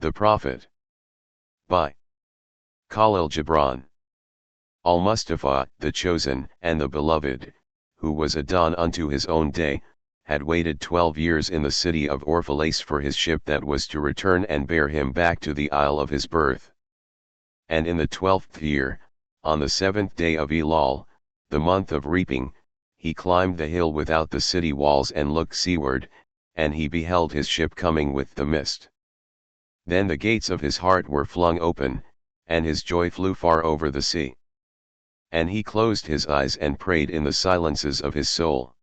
The Prophet. By Kahlil Gibran. Almustafa, the chosen and the beloved, who was a dawn unto his own day, had waited 12 years in the city of Orphalese for his ship that was to return and bear him back to the isle of his birth. And in the 12th year, on the 7th day of Elul, the month of reaping, he climbed the hill without the city walls and looked seaward, and he beheld his ship coming with the mist. Then the gates of his heart were flung open, and his joy flew far over the sea. And he closed his eyes and prayed in the silences of his soul.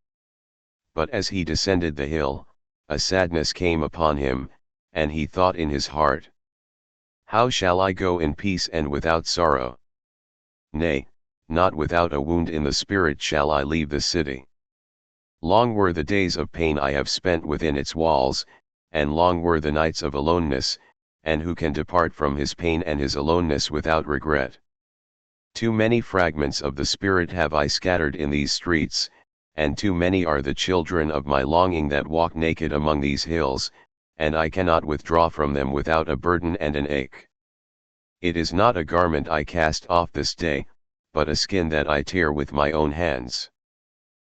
But as he descended the hill, a sadness came upon him, and he thought in his heart, "How shall I go in peace and without sorrow? Nay, not without a wound in the spirit shall I leave the city. Long were the days of pain I have spent within its walls, and long were the nights of aloneness, and who can depart from his pain and his aloneness without regret? Too many fragments of the spirit have I scattered in these streets, and too many are the children of my longing that walk naked among these hills, and I cannot withdraw from them without a burden and an ache. It is not a garment I cast off this day, but a skin that I tear with my own hands.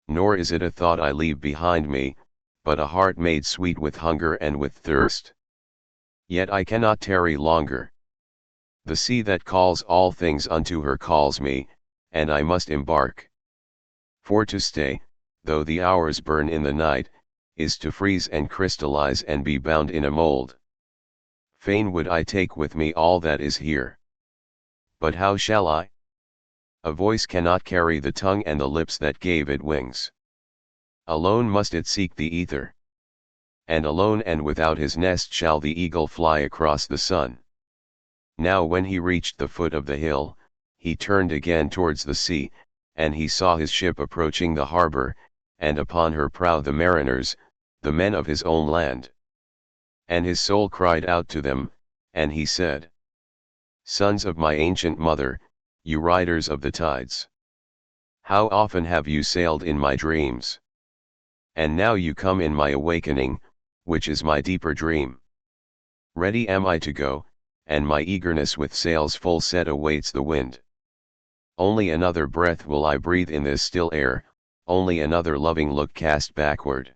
Nor is it a thought I leave behind me, but a heart made sweet with hunger and with thirst. Yet I cannot tarry longer. The sea that calls all things unto her calls me, and I must embark. For to stay, though the hours burn in the night, is to freeze and crystallize and be bound in a mold. Fain would I take with me all that is here. But how shall I? A voice cannot carry the tongue and the lips that gave it wings. Alone must it seek the ether. And alone and without his nest shall the eagle fly across the sun. Now when he reached the foot of the hill, he turned again towards the sea, and he saw his ship approaching the harbor, and upon her prow the mariners, the men of his own land. And his soul cried out to them, and he said, "Sons of my ancient mother, you riders of the tides! How often have you sailed in my dreams? And now you come in my awakening, which is my deeper dream. Ready am I to go, and my eagerness with sails full set awaits the wind. Only another breath will I breathe in this still air, only another loving look cast backward.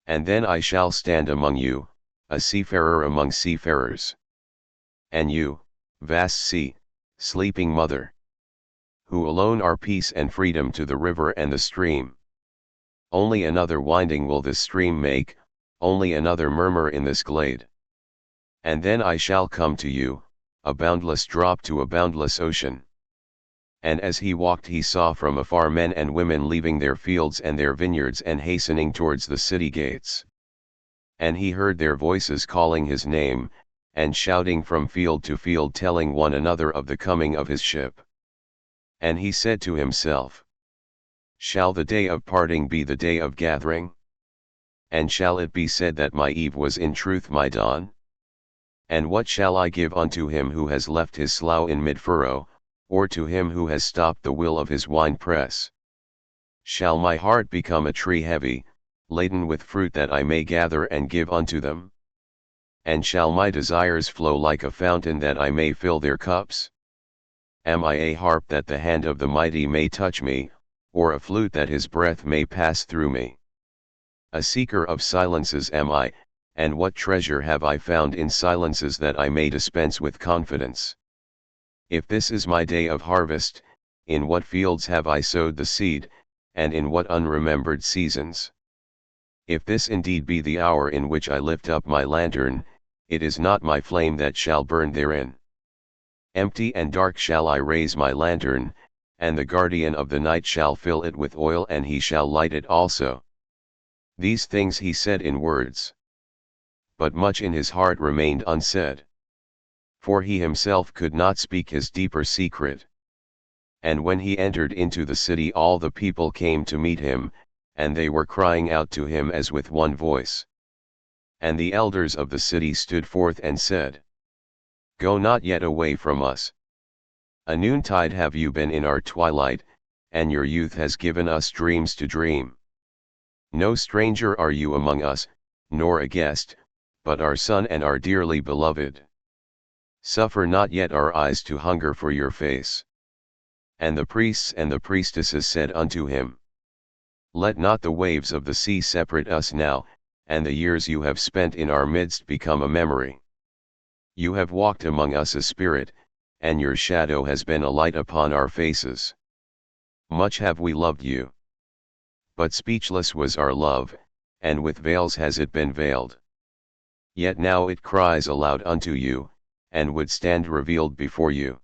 And then I shall stand among you, a seafarer among seafarers. And you, vast sea, sleeping mother, who alone are peace and freedom to the river and the stream. Only another winding will this stream make, only another murmur in this glade. And then I shall come to you, a boundless drop to a boundless ocean." And as he walked he saw from afar men and women leaving their fields and their vineyards and hastening towards the city gates. And he heard their voices calling his name, and shouting from field to field telling one another of the coming of his ship. And he said to himself, "Shall the day of parting be the day of gathering? And shall it be said that my eve was in truth my dawn? And what shall I give unto him who has left his slough in mid-furrow, or to him who has stopped the wheel of his wine-press? Shall my heart become a tree heavy, laden with fruit that I may gather and give unto them? And shall my desires flow like a fountain that I may fill their cups? Am I a harp that the hand of the mighty may touch me, or a flute that his breath may pass through me? A seeker of silences am I, and what treasure have I found in silences that I may dispense with confidence? If this is my day of harvest, in what fields have I sowed the seed, and in what unremembered seasons? If this indeed be the hour in which I lift up my lantern, it is not my flame that shall burn therein. Empty and dark shall I raise my lantern, and the guardian of the night shall fill it with oil and he shall light it also." These things he said in words. But much in his heart remained unsaid. For he himself could not speak his deeper secret. And when he entered into the city all the people came to meet him, and they were crying out to him as with one voice. And the elders of the city stood forth and said, "Go not yet away from us. A noontide have you been in our twilight, and your youth has given us dreams to dream. No stranger are you among us, nor a guest, but our Son and our dearly beloved. Suffer not yet our eyes to hunger for your face. And the priests and the priestesses said unto him, Let not the waves of the sea separate us now, and the years you have spent in our midst become a memory. You have walked among us a spirit, and your shadow has been a light upon our faces. Much have we loved you. But speechless was our love, and with veils has it been veiled. Yet now it cries aloud unto you, and would stand revealed before you.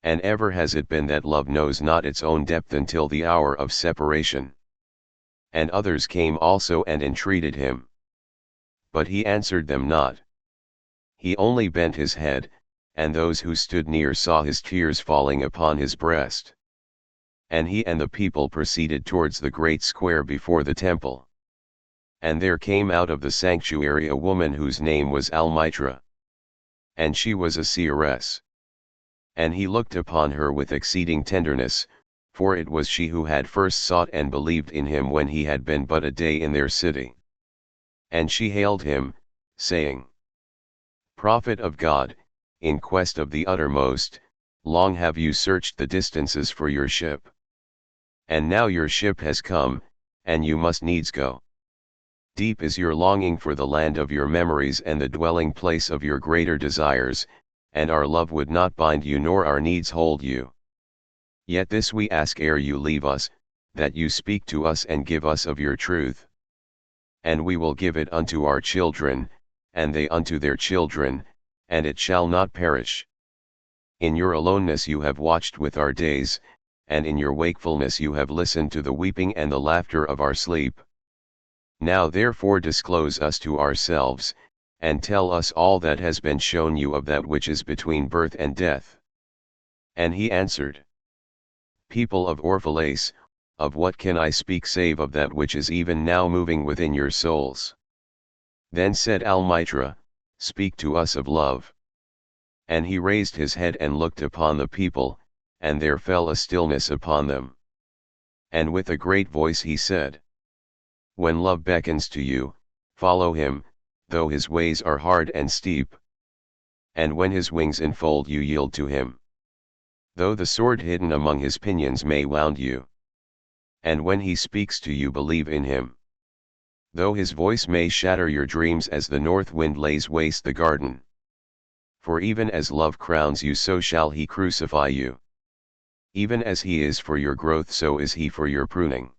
And ever has it been that love knows not its own depth until the hour of separation. And others came also and entreated him. But he answered them not. He only bent his head, and those who stood near saw his tears falling upon his breast. And he and the people proceeded towards the great square before the temple. And there came out of the sanctuary a woman whose name was Almitra. And she was a seeress. And he looked upon her with exceeding tenderness, for it was she who had first sought and believed in him when he had been but a day in their city. And she hailed him, saying, Prophet of God, in quest of the uttermost, long have you searched the distances for your ship. And now your ship has come, and you must needs go. Deep is your longing for the land of your memories and the dwelling place of your greater desires, and our love would not bind you nor our needs hold you. Yet this we ask ere you leave us, that you speak to us and give us of your truth. And we will give it unto our children, and they unto their children, and it shall not perish. In your aloneness you have watched with our days, and in your wakefulness you have listened to the weeping and the laughter of our sleep. Now therefore disclose us to ourselves, and tell us all that has been shown you of that which is between birth and death. And he answered, People of Orphalace, of what can I speak save of that which is even now moving within your souls? Then said Almitra, Speak to us of love. And he raised his head and looked upon the people, and there fell a stillness upon them. And with a great voice he said, When love beckons to you, follow him, though his ways are hard and steep. And when his wings enfold you, yield to him. Though the sword hidden among his pinions may wound you. And when he speaks to you, believe in him. Though his voice may shatter your dreams as the north wind lays waste the garden. For even as love crowns you, so shall he crucify you. Even as he is for your growth, so is he for your pruning.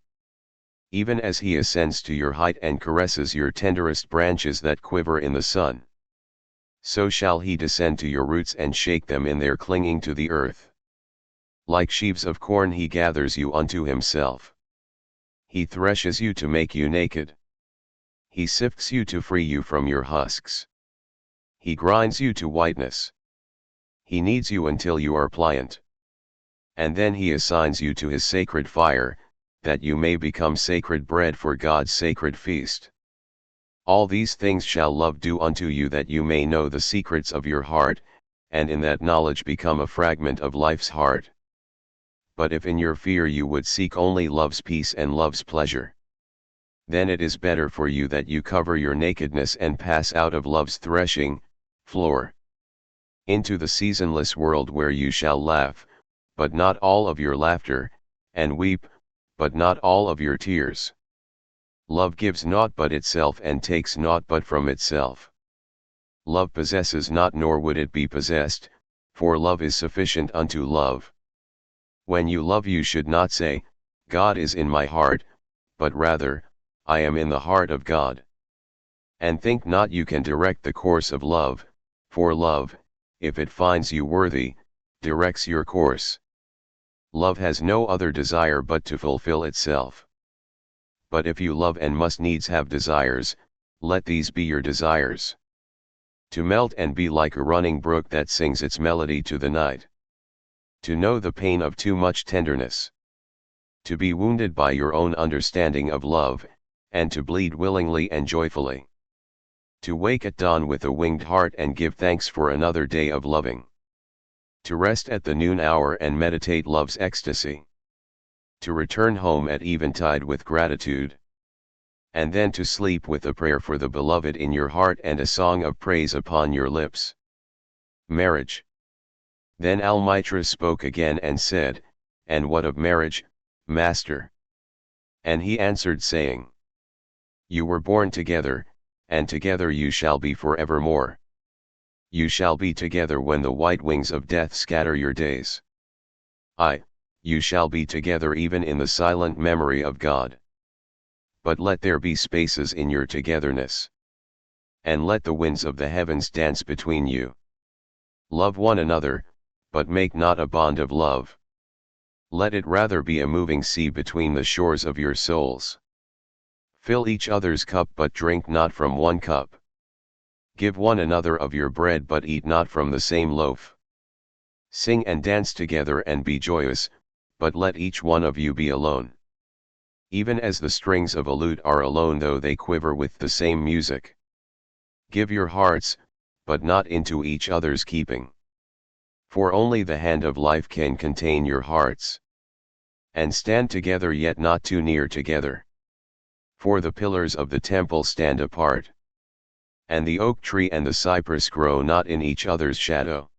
Even as he ascends to your height and caresses your tenderest branches that quiver in the sun, so shall he descend to your roots and shake them in their clinging to the earth. Like sheaves of corn he gathers you unto himself. He threshes you to make you naked. He sifts you to free you from your husks. He grinds you to whiteness. He kneads you until you are pliant. And then he assigns you to his sacred fire, that you may become sacred bread for God's sacred feast. All these things shall love do unto you, that you may know the secrets of your heart, and in that knowledge become a fragment of life's heart. But if in your fear you would seek only love's peace and love's pleasure, then it is better for you that you cover your nakedness and pass out of love's threshing floor into the seasonless world, where you shall laugh, but not all of your laughter, and weep, but not all of your tears. Love gives naught but itself, and takes naught but from itself. Love possesses not, nor would it be possessed, for love is sufficient unto love. When you love, you should not say, God is in my heart, but rather, I am in the heart of God. And think not you can direct the course of love, for love, if it finds you worthy, directs your course. Love has no other desire but to fulfill itself. But if you love and must needs have desires, let these be your desires. To melt and be like a running brook that sings its melody to the night. To know the pain of too much tenderness. To be wounded by your own understanding of love, and to bleed willingly and joyfully. To wake at dawn with a winged heart and give thanks for another day of loving. To rest at the noon hour and meditate love's ecstasy. To return home at eventide with gratitude. and then to sleep with a prayer for the beloved in your heart and a song of praise upon your lips. Marriage. Then Almitra spoke again and said, And what of marriage, Master? And he answered saying, You were born together, and together you shall be forevermore. You shall be together when the white wings of death scatter your days. You shall be together even in the silent memory of God. But let there be spaces in your togetherness. And let the winds of the heavens dance between you. Love one another, but make not a bond of love. Let it rather be a moving sea between the shores of your souls. Fill each other's cup but drink not from one cup. Give one another of your bread but eat not from the same loaf. Sing and dance together and be joyous, but let each one of you be alone. Even as the strings of a lute are alone though they quiver with the same music. Give your hearts, but not into each other's keeping. For only the hand of life can contain your hearts. And stand together yet not too near together. For the pillars of the temple stand apart. And the oak tree and the cypress grow not in each other's shadow.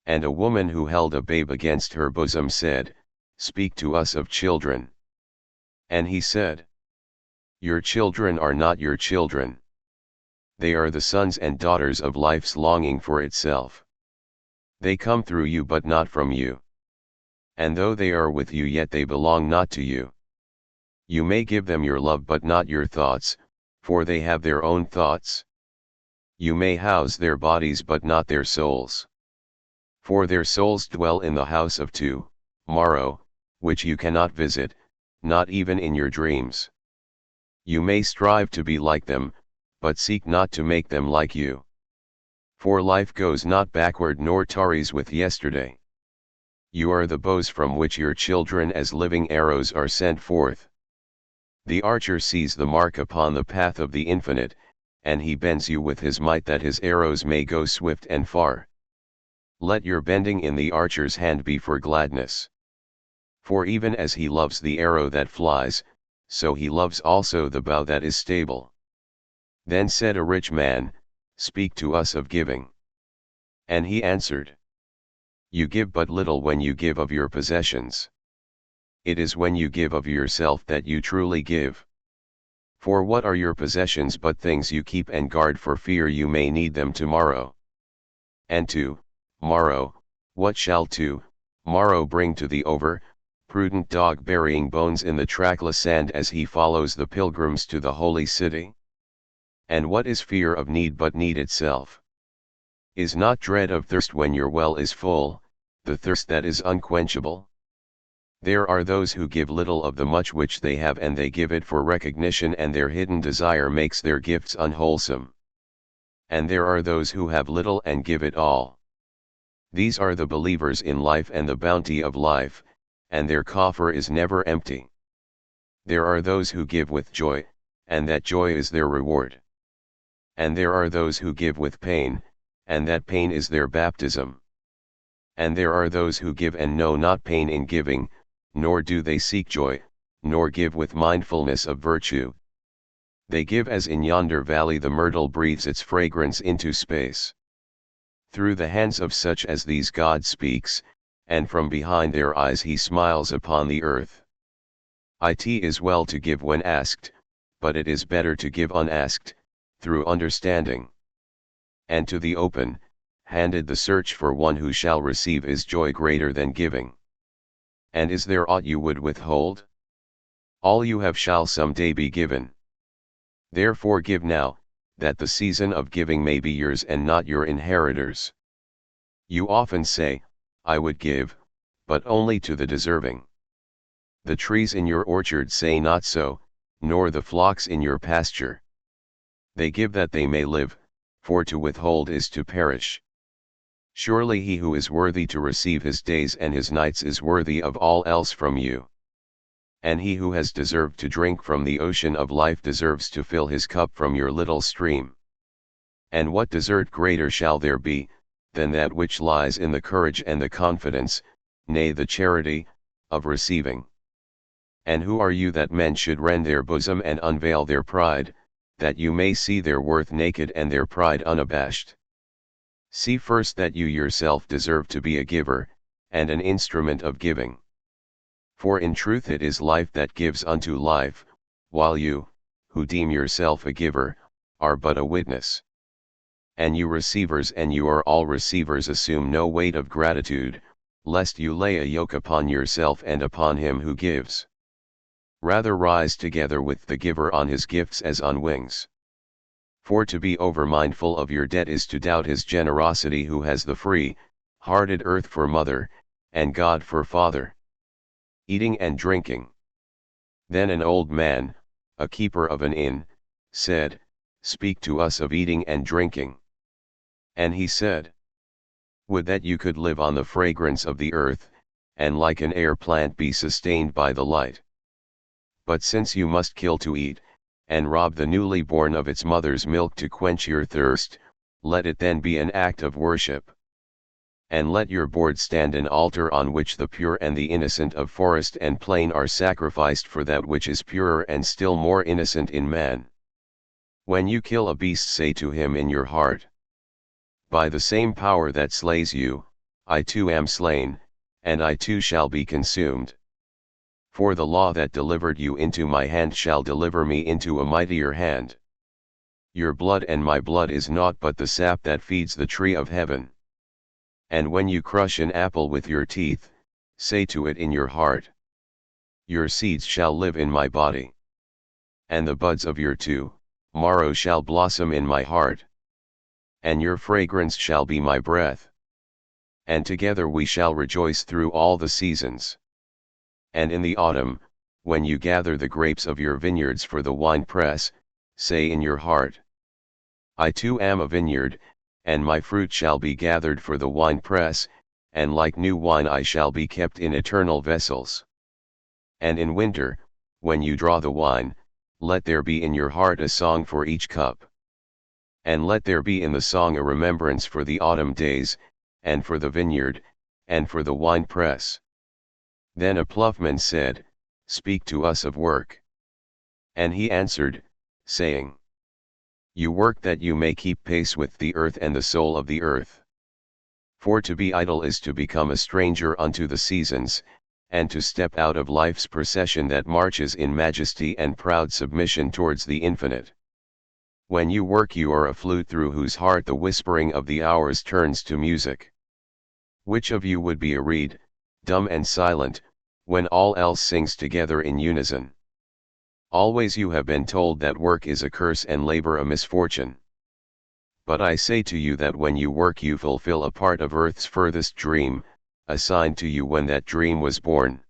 And a woman who held a babe against her bosom said, Speak to us of children. And he said, Your children are not your children. They are the sons and daughters of life's longing for itself. They come through you but not from you. And though they are with you yet they belong not to you. You may give them your love but not your thoughts, for they have their own thoughts. You may house their bodies but not their souls. For their souls dwell in the house of tomorrow, which you cannot visit, not even in your dreams. You may strive to be like them, but seek not to make them like you. For life goes not backward nor tarries with yesterday. You are the bows from which your children as living arrows are sent forth. The archer sees the mark upon the path of the infinite, and he bends you with his might that his arrows may go swift and far. Let your bending in the archer's hand be for gladness. For even as he loves the arrow that flies, so he loves also the bow that is stable. Then said a rich man, Speak to us of giving. And he answered, You give but little when you give of your possessions. It is when you give of yourself that you truly give. For what are your possessions but things you keep and guard for fear you may need them tomorrow? And tomorrow, what shall tomorrow bring to the prudent dog burying bones in the trackless sand as he follows the pilgrims to the holy city? And what is fear of need but need itself? Is not dread of thirst when your well is full, the thirst that is unquenchable? There are those who give little of the much which they have and they give it for recognition and their hidden desire makes their gifts unwholesome. And there are those who have little and give it all. These are the believers in life and the bounty of life, and their coffer is never empty. There are those who give with joy, and that joy is their reward. And there are those who give with pain, and that pain is their baptism. And there are those who give and know not pain in giving, nor do they seek joy, nor give with mindfulness of virtue. They give as in yonder valley the myrtle breathes its fragrance into space. Through the hands of such as these God speaks, and from behind their eyes he smiles upon the earth. It is well to give when asked, but it is better to give unasked, through understanding. And to the open-handed the search for one who shall receive is joy greater than giving. And is there aught you would withhold? All you have shall some day be given. Therefore give now, that the season of giving may be yours and not your inheritors. You often say, I would give, but only to the deserving. The trees in your orchard say not so, nor the flocks in your pasture. They give that they may live, for to withhold is to perish. Surely he who is worthy to receive his days and his nights is worthy of all else from you. And he who has deserved to drink from the ocean of life deserves to fill his cup from your little stream. And what desert greater shall there be, than that which lies in the courage and the confidence, nay the charity, of receiving? And who are you that men should rend their bosom and unveil their pride, that you may see their worth naked and their pride unabashed? See first that you yourself deserve to be a giver, and an instrument of giving. For in truth it is life that gives unto life, while you, who deem yourself a giver, are but a witness. And you receivers, and you are all receivers, assume no weight of gratitude, lest you lay a yoke upon yourself and upon him who gives. Rather rise together with the giver on his gifts as on wings. For to be over-mindful of your debt is to doubt his generosity who has the free-hearted earth for mother, and God for father. Eating and drinking. Then an old man, a keeper of an inn, said, Speak to us of eating and drinking. And he said, Would that you could live on the fragrance of the earth, and like an air plant be sustained by the light. But since you must kill to eat, and rob the newly born of its mother's milk to quench your thirst, let it then be an act of worship. And let your board stand an altar on which the pure and the innocent of forest and plain are sacrificed for that which is purer and still more innocent in man. When you kill a beast, say to him in your heart, By the same power that slays you, I too am slain, and I too shall be consumed. For the law that delivered you into my hand shall deliver me into a mightier hand. Your blood and my blood is naught but the sap that feeds the tree of heaven. And when you crush an apple with your teeth, say to it in your heart, Your seeds shall live in my body. And the buds of your tomorrow shall blossom in my heart. And your fragrance shall be my breath. And together we shall rejoice through all the seasons. And in the autumn, when you gather the grapes of your vineyards for the winepress, say in your heart, I too am a vineyard, and my fruit shall be gathered for the winepress, and like new wine I shall be kept in eternal vessels. And in winter, when you draw the wine, let there be in your heart a song for each cup. And let there be in the song a remembrance for the autumn days, and for the vineyard, and for the winepress. Then a ploughman said, Speak to us of work. And he answered, saying, You work that you may keep pace with the earth and the soul of the earth. For to be idle is to become a stranger unto the seasons, and to step out of life's procession that marches in majesty and proud submission towards the infinite. When you work you are a flute through whose heart the whispering of the hours turns to music. Which of you would be a reed, dumb and silent, when all else sings together in unison? Always you have been told that work is a curse and labor a misfortune. But I say to you that when you work you fulfill a part of earth's furthest dream, assigned to you when that dream was born.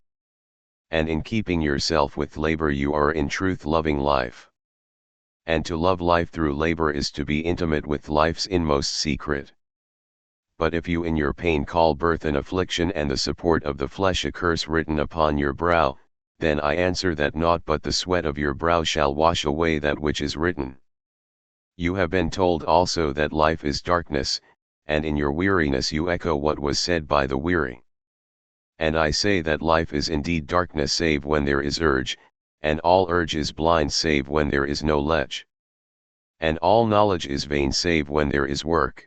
And in keeping yourself with labor you are in truth loving life. And to love life through labor is to be intimate with life's inmost secret. But if you in your pain call birth an affliction and the support of the flesh a curse written upon your brow, then I answer that naught but the sweat of your brow shall wash away that which is written. You have been told also that life is darkness, and in your weariness you echo what was said by the weary. And I say that life is indeed darkness save when there is urge, and all urge is blind save when there is no ledge. And all knowledge is vain save when there is work.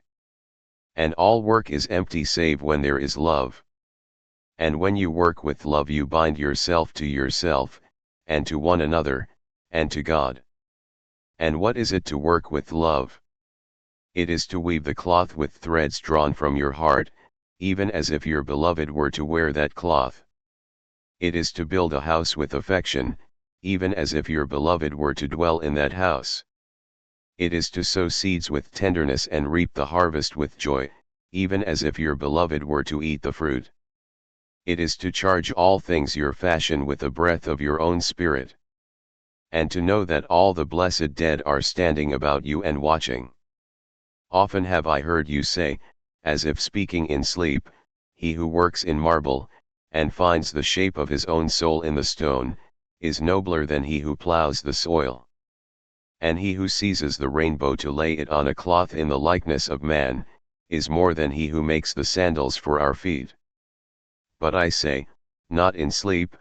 And all work is empty save when there is love. And when you work with love you bind yourself to yourself, and to one another, and to God. And what is it to work with love? It is to weave the cloth with threads drawn from your heart, even as if your beloved were to wear that cloth. It is to build a house with affection, even as if your beloved were to dwell in that house. It is to sow seeds with tenderness and reap the harvest with joy, even as if your beloved were to eat the fruit. It is to charge all things your fashion with the breath of your own spirit. And to know that all the blessed dead are standing about you and watching. Often have I heard you say, as if speaking in sleep, he who works in marble, and finds the shape of his own soul in the stone, is nobler than he who ploughs the soil. And he who seizes the rainbow to lay it on a cloth in the likeness of man, is more than he who makes the sandals for our feet. But I say, not in sleep,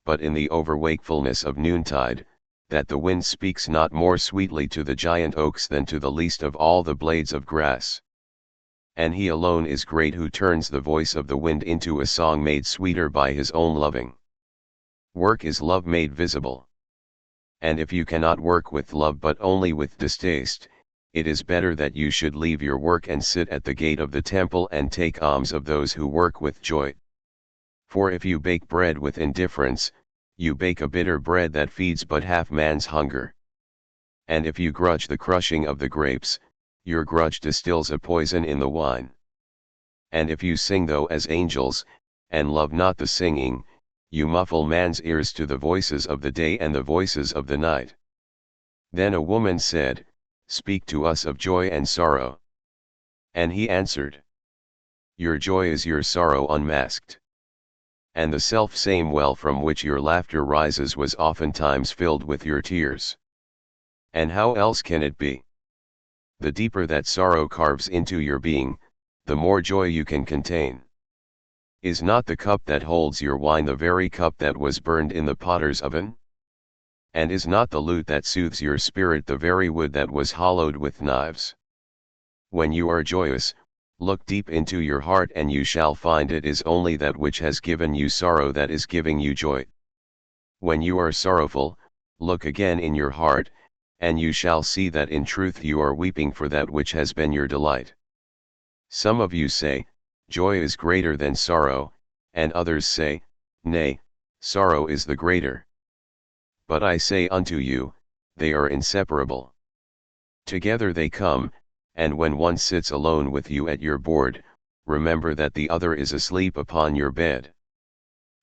but in the overwakefulness of noontide, that the wind speaks not more sweetly to the giant oaks than to the least of all the blades of grass. And he alone is great who turns the voice of the wind into a song made sweeter by his own loving. Work is love made visible. And if you cannot work with love but only with distaste, it is better that you should leave your work and sit at the gate of the temple and take alms of those who work with joy. For if you bake bread with indifference, you bake a bitter bread that feeds but half man's hunger. And if you grudge the crushing of the grapes, your grudge distills a poison in the wine. And if you sing though as angels, and love not the singing, you muffle man's ears to the voices of the day and the voices of the night. Then a woman said, Speak to us of joy and sorrow. And he answered, Your joy is your sorrow unmasked. And the self-same well from which your laughter rises was oftentimes filled with your tears. And how else can it be? The deeper that sorrow carves into your being, the more joy you can contain. Is not the cup that holds your wine the very cup that was burned in the potter's oven? And is not the lute that soothes your spirit the very wood that was hollowed with knives? When you are joyous, look deep into your heart and you shall find it is only that which has given you sorrow that is giving you joy. When you are sorrowful, look again in your heart, and you shall see that in truth you are weeping for that which has been your delight. Some of you say, Joy is greater than sorrow, and others say, Nay, sorrow is the greater. But I say unto you, they are inseparable. Together they come, and when one sits alone with you at your board, remember that the other is asleep upon your bed.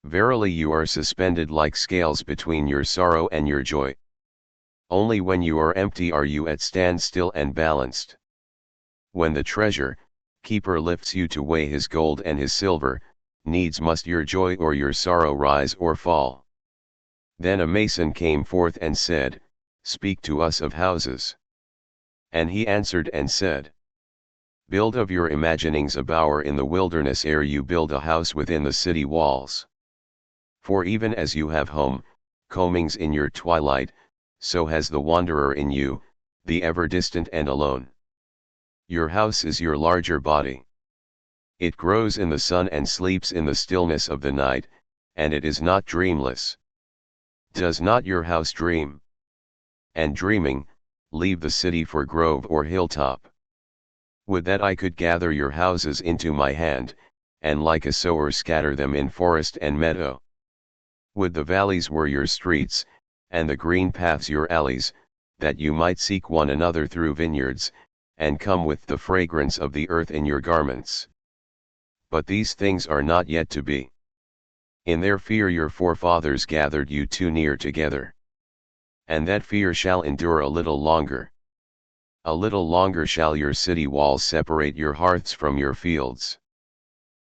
Verily you are suspended like scales between your sorrow and your joy. Only when you are empty are you at standstill and balanced. When the treasure keeper lifts you to weigh his gold and his silver, needs must your joy or your sorrow rise or fall. Then a mason came forth and said, Speak to us of houses. And he answered and said, Build of your imaginings a bower in the wilderness ere you build a house within the city walls. For even as you have combings in your twilight, so has the wanderer in you, the ever distant and alone. Your house is your larger body. It grows in the sun and sleeps in the stillness of the night, and it is not dreamless. Does not your house dream? And dreaming, leave the city for grove or hilltop. Would that I could gather your houses into my hand, and like a sower scatter them in forest and meadow. Would the valleys were your streets, and the green paths your alleys, that you might seek one another through vineyards, and come with the fragrance of the earth in your garments. But these things are not yet to be. In their fear your forefathers gathered you too near together. And that fear shall endure a little longer. A little longer shall your city walls separate your hearths from your fields.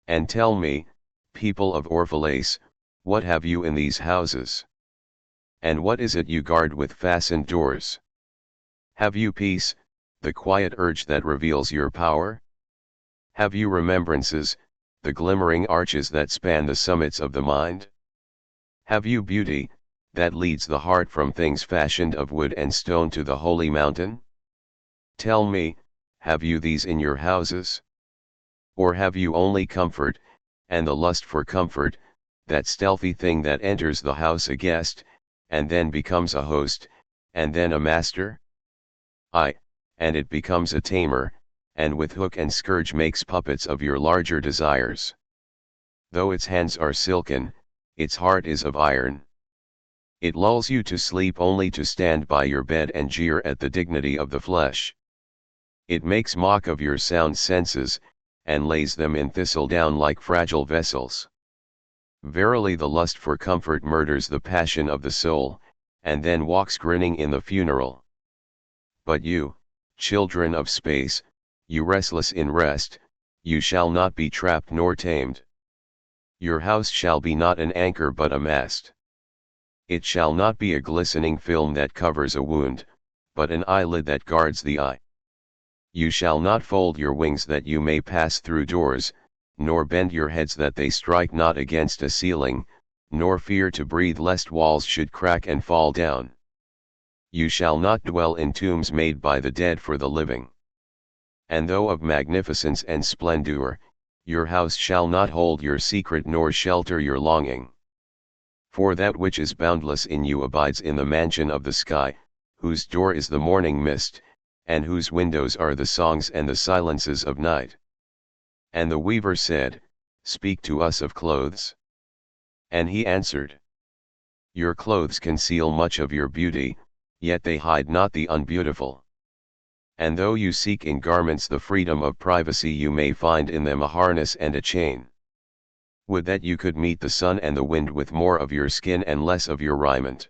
And tell me, people of Orphalese, what have you in these houses? And what is it you guard with fastened doors? Have you peace, the quiet urge that reveals your power? Have you remembrances, the glimmering arches that span the summits of the mind? Have you beauty, that leads the heart from things fashioned of wood and stone to the holy mountain? Tell me, have you these in your houses? Or have you only comfort, and the lust for comfort, that stealthy thing that enters the house a guest, and then becomes a host, and then a master? Aye, and it becomes a tamer, and with hook and scourge makes puppets of your larger desires. Though its hands are silken, its heart is of iron. It lulls you to sleep only to stand by your bed and jeer at the dignity of the flesh. It makes mock of your sound senses, and lays them in thistledown like fragile vessels. Verily the lust for comfort murders the passion of the soul, and then walks grinning in the funeral. But you, children of space, you restless in rest, you shall not be trapped nor tamed. Your house shall be not an anchor but a mast. It shall not be a glistening film that covers a wound, but an eyelid that guards the eye. You shall not fold your wings that you may pass through doors, nor bend your heads that they strike not against a ceiling, nor fear to breathe lest walls should crack and fall down. You shall not dwell in tombs made by the dead for the living. And though of magnificence and splendor, your house shall not hold your secret nor shelter your longing. For that which is boundless in you abides in the mansion of the sky, whose door is the morning mist, and whose windows are the songs and the silences of night. And the weaver said, Speak to us of clothes. And he answered, Your clothes conceal much of your beauty, yet they hide not the unbeautiful. And though you seek in garments the freedom of privacy, you may find in them a harness and a chain. Would that you could meet the sun and the wind with more of your skin and less of your raiment.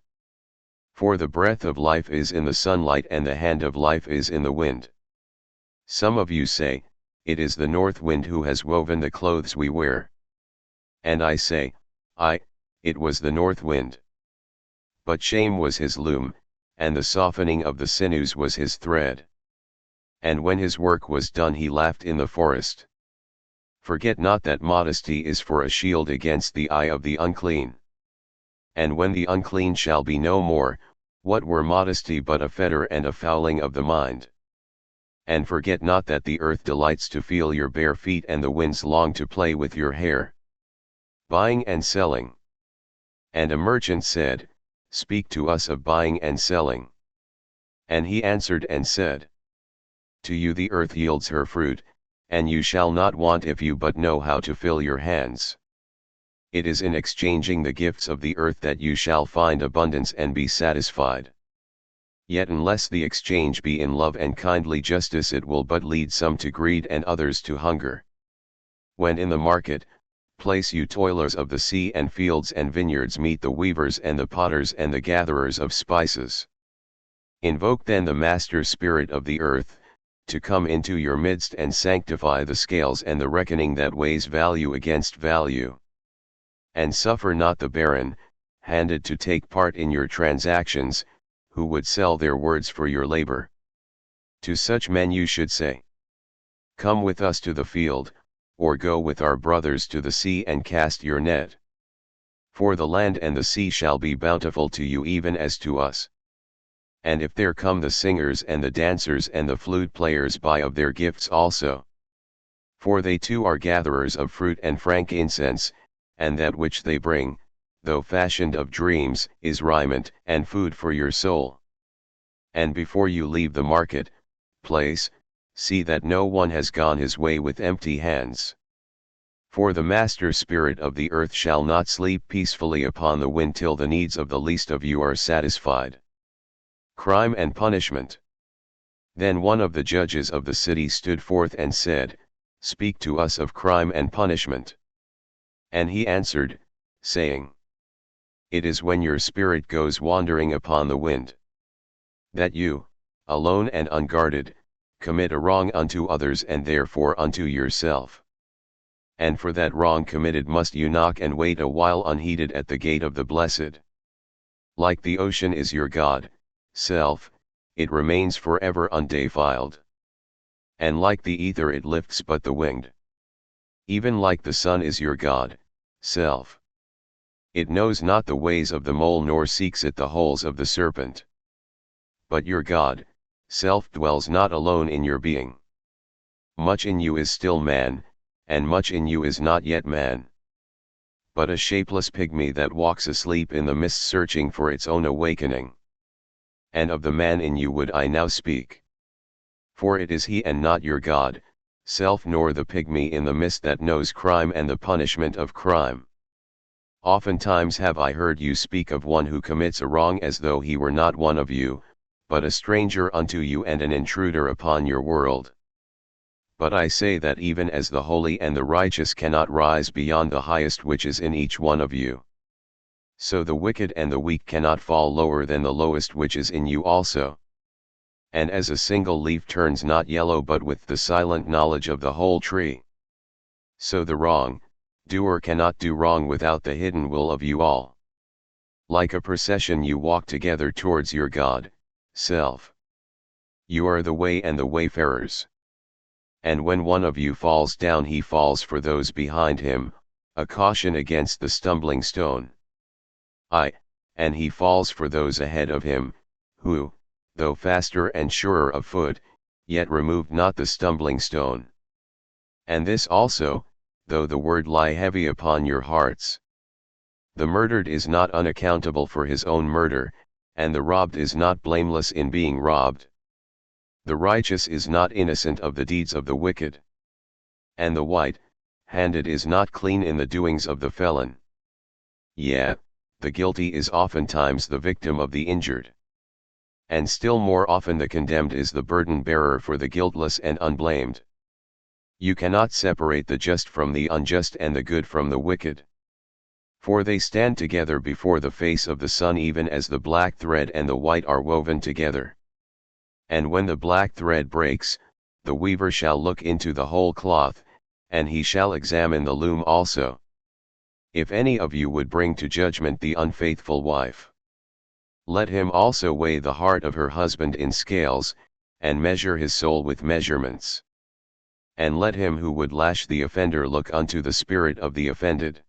For the breath of life is in the sunlight and the hand of life is in the wind. Some of you say, It is the north wind who has woven the clothes we wear. And I say, it was the north wind. But shame was his loom, and the softening of the sinews was his thread. And when his work was done he laughed in the forest. Forget not that modesty is for a shield against the eye of the unclean. And when the unclean shall be no more, what were modesty but a fetter and a fouling of the mind? And forget not that the earth delights to feel your bare feet and the winds long to play with your hair. Buying and selling. And a merchant said, Speak to us of buying and selling. And he answered and said, To you the earth yields her fruit, and you shall not want if you but know how to fill your hands. It is in exchanging the gifts of the earth that you shall find abundance and be satisfied. Yet unless the exchange be in love and kindly justice, it will but lead some to greed and others to hunger. When in the market place you toilers of the sea and fields and vineyards, meet the weavers and the potters and the gatherers of spices. Invoke then the master spirit of the earth, to come into your midst and sanctify the scales and the reckoning that weighs value against value. And suffer not the barren-handed to take part in your transactions, who would sell their words for your labor. To such men you should say, Come with us to the field, or go with our brothers to the sea and cast your net. For the land and the sea shall be bountiful to you even as to us. And if there come the singers and the dancers and the flute players, buy of their gifts also. For they too are gatherers of fruit and frankincense, and that which they bring, though fashioned of dreams, is raiment and food for your soul. And before you leave the market place, see that no one has gone his way with empty hands. For the master spirit of the earth shall not sleep peacefully upon the wind till the needs of the least of you are satisfied. Crime and punishment. Then one of the judges of the city stood forth and said, Speak to us of crime and punishment. And he answered, saying, It is when your spirit goes wandering upon the wind, that you, alone and unguarded, commit a wrong unto others and therefore unto yourself. And for that wrong committed must you knock and wait a while unheeded at the gate of the blessed. Like the ocean is your God, self, it remains forever undefiled. And like the ether it lifts but the winged. Even like the sun is your God, self. It knows not the ways of the mole nor seeks at the holes of the serpent. But your God, self dwells not alone in your being. Much in you is still man, and much in you is not yet man. But a shapeless pygmy that walks asleep in the mist searching for its own awakening. And of the man in you would I now speak. For it is he and not your God, self, nor the pygmy in the mist that knows crime and the punishment of crime. Oftentimes have I heard you speak of one who commits a wrong as though he were not one of you, but a stranger unto you and an intruder upon your world. But I say that even as the holy and the righteous cannot rise beyond the highest which is in each one of you, so the wicked and the weak cannot fall lower than the lowest which is in you also. And as a single leaf turns not yellow but with the silent knowledge of the whole tree, so the wrong doer cannot do wrong without the hidden will of you all. Like a procession you walk together towards your God, self. You are the way and the wayfarers. And when one of you falls down he falls for those behind him, a caution against the stumbling stone. And he falls for those ahead of him, who, though faster and surer of foot, yet removed not the stumbling stone. And this also, though the word lie heavy upon your hearts. The murdered is not unaccountable for his own murder, and the robbed is not blameless in being robbed. The righteous is not innocent of the deeds of the wicked. And the white-handed is not clean in the doings of the felon. Yea, the guilty is oftentimes the victim of the injured. And still more often the condemned is the burden-bearer for the guiltless and unblamed. You cannot separate the just from the unjust and the good from the wicked. For they stand together before the face of the sun, even as the black thread and the white are woven together. And when the black thread breaks, the weaver shall look into the whole cloth, and he shall examine the loom also. If any of you would bring to judgment the unfaithful wife, let him also weigh the heart of her husband in scales, and measure his soul with measurements. And let him who would lash the offender look unto the spirit of the offended.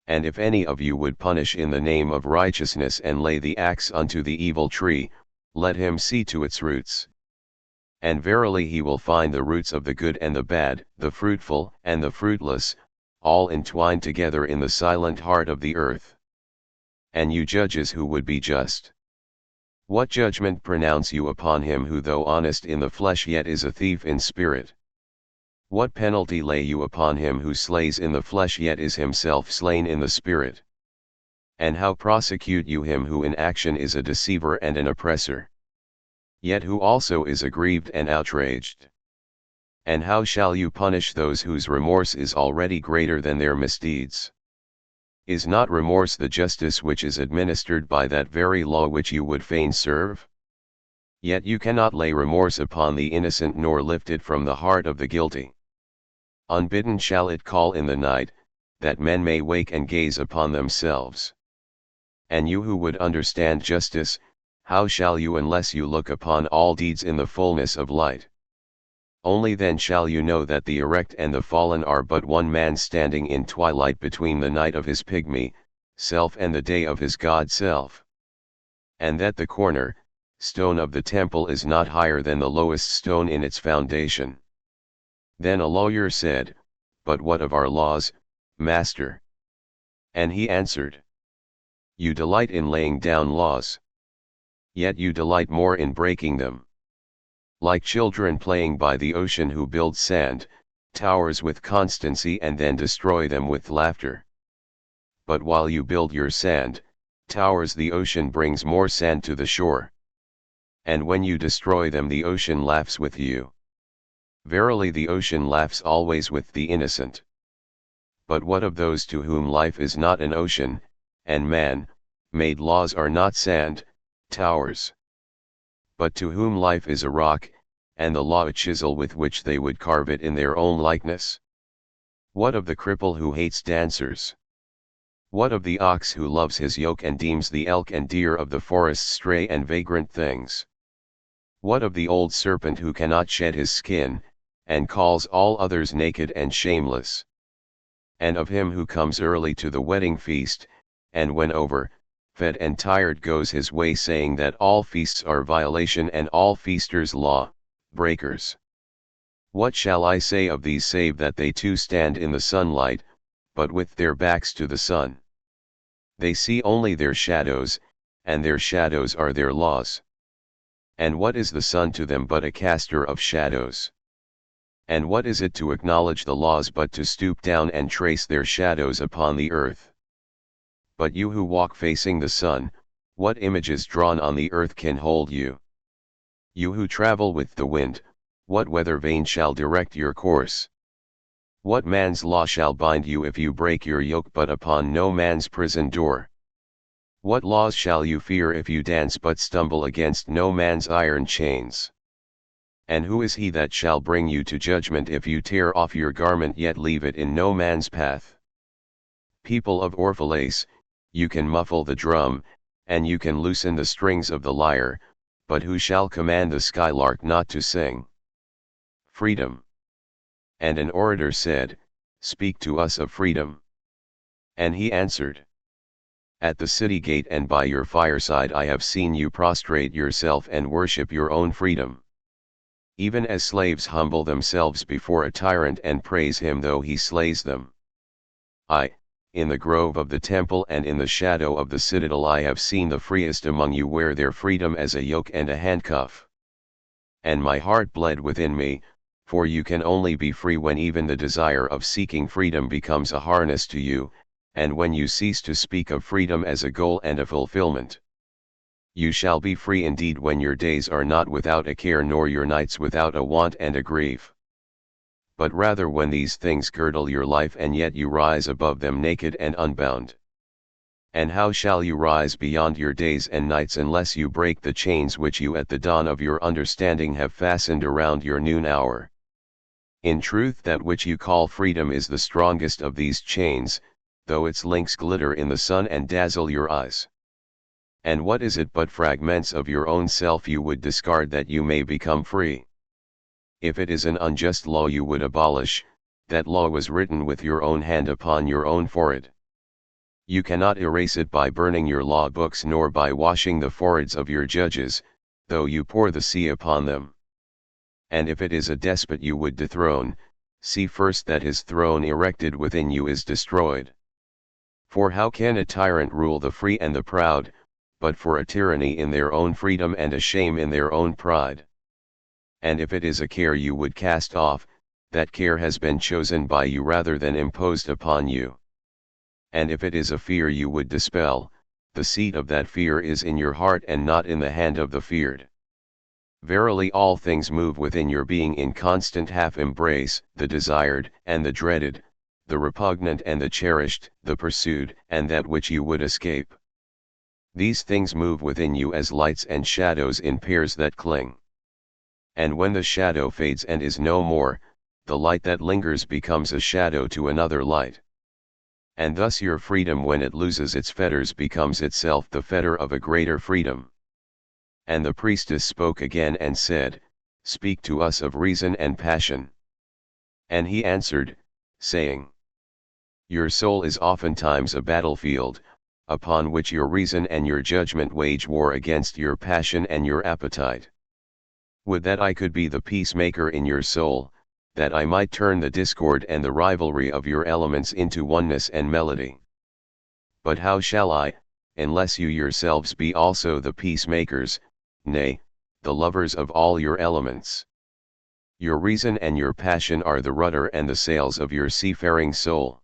And if any of you would punish in the name of righteousness and lay the axe unto the evil tree, let him see to its roots. And verily he will find the roots of the good and the bad, the fruitful and the fruitless, all entwined together in the silent heart of the earth. And you judges who would be just, what judgment pronounce you upon him who though honest in the flesh yet is a thief in spirit? What penalty lay you upon him who slays in the flesh yet is himself slain in the spirit? And how prosecute you him who in action is a deceiver and an oppressor, yet who also is aggrieved and outraged? And how shall you punish those whose remorse is already greater than their misdeeds? Is not remorse the justice which is administered by that very law which you would fain serve? Yet you cannot lay remorse upon the innocent nor lift it from the heart of the guilty. Unbidden shall it call in the night, that men may wake and gaze upon themselves. And you who would understand justice, how shall you unless you look upon all deeds in the fullness of light? Only then shall you know that the erect and the fallen are but one man standing in twilight between the night of his pygmy self and the day of his God self. And that the corner stone of the temple is not higher than the lowest stone in its foundation. Then a lawyer said, But what of our laws, Master? And he answered, You delight in laying down laws, yet you delight more in breaking them. Like children playing by the ocean who build sand towers with constancy and then destroy them with laughter. But while you build your sand towers, the ocean brings more sand to the shore. And when you destroy them, the ocean laughs with you. Verily the ocean laughs always with the innocent. But what of those to whom life is not an ocean, and man-made laws are not sand towers? But to whom life is a rock, and the law a chisel with which they would carve it in their own likeness? What of the cripple who hates dancers? What of the ox who loves his yoke and deems the elk and deer of the forest stray and vagrant things? What of the old serpent who cannot shed his skin, and calls all others naked and shameless? And of him who comes early to the wedding feast, and when over, fed and tired goes his way, saying that all feasts are violation and all feasters law breakers? What shall I say of these save that they too stand in the sunlight, but with their backs to the sun? They see only their shadows, and their shadows are their laws. And what is the sun to them but a caster of shadows? And what is it to acknowledge the laws but to stoop down and trace their shadows upon the earth? But you who walk facing the sun, what images drawn on the earth can hold you? You who travel with the wind, what weather vane shall direct your course? What man's law shall bind you if you break your yoke but upon no man's prison door? What laws shall you fear if you dance but stumble against no man's iron chains? And who is he that shall bring you to judgment if you tear off your garment yet leave it in no man's path? People of Orphalese, you can muffle the drum, and you can loosen the strings of the lyre, but who shall command the skylark not to sing? Freedom. And an orator said, Speak to us of freedom. And he answered, At the city gate and by your fireside I have seen you prostrate yourself and worship your own freedom. Even as slaves humble themselves before a tyrant and praise him though he slays them. In the grove of the temple and in the shadow of the citadel I have seen the freest among you wear their freedom as a yoke and a handcuff. And my heart bled within me, for you can only be free when even the desire of seeking freedom becomes a harness to you, and when you cease to speak of freedom as a goal and a fulfillment. You shall be free indeed when your days are not without a care nor your nights without a want and a grief. But rather when these things girdle your life and yet you rise above them naked and unbound. And how shall you rise beyond your days and nights unless you break the chains which you at the dawn of your understanding have fastened around your noon hour? In truth that which you call freedom is the strongest of these chains, though its links glitter in the sun and dazzle your eyes. And what is it but fragments of your own self you would discard that you may become free? If it is an unjust law you would abolish, that law was written with your own hand upon your own forehead. You cannot erase it by burning your law books nor by washing the foreheads of your judges, though you pour the sea upon them. And if it is a despot you would dethrone, see first that his throne erected within you is destroyed. For how can a tyrant rule the free and the proud, but for a tyranny in their own freedom and a shame in their own pride? And if it is a care you would cast off, that care has been chosen by you rather than imposed upon you. And if it is a fear you would dispel, the seat of that fear is in your heart and not in the hand of the feared. Verily all things move within your being in constant half-embrace, the desired and the dreaded, the repugnant and the cherished, the pursued and that which you would escape. These things move within you as lights and shadows in pairs that cling. And when the shadow fades and is no more, the light that lingers becomes a shadow to another light. And thus your freedom when it loses its fetters becomes itself the fetter of a greater freedom. And the priestess spoke again and said, Speak to us of reason and passion. And he answered, saying, Your soul is oftentimes a battlefield, upon which your reason and your judgment wage war against your passion and your appetite. Would that I could be the peacemaker in your soul, that I might turn the discord and the rivalry of your elements into oneness and melody. But how shall I, unless you yourselves be also the peacemakers, nay, the lovers of all your elements? Your reason and your passion are the rudder and the sails of your seafaring soul.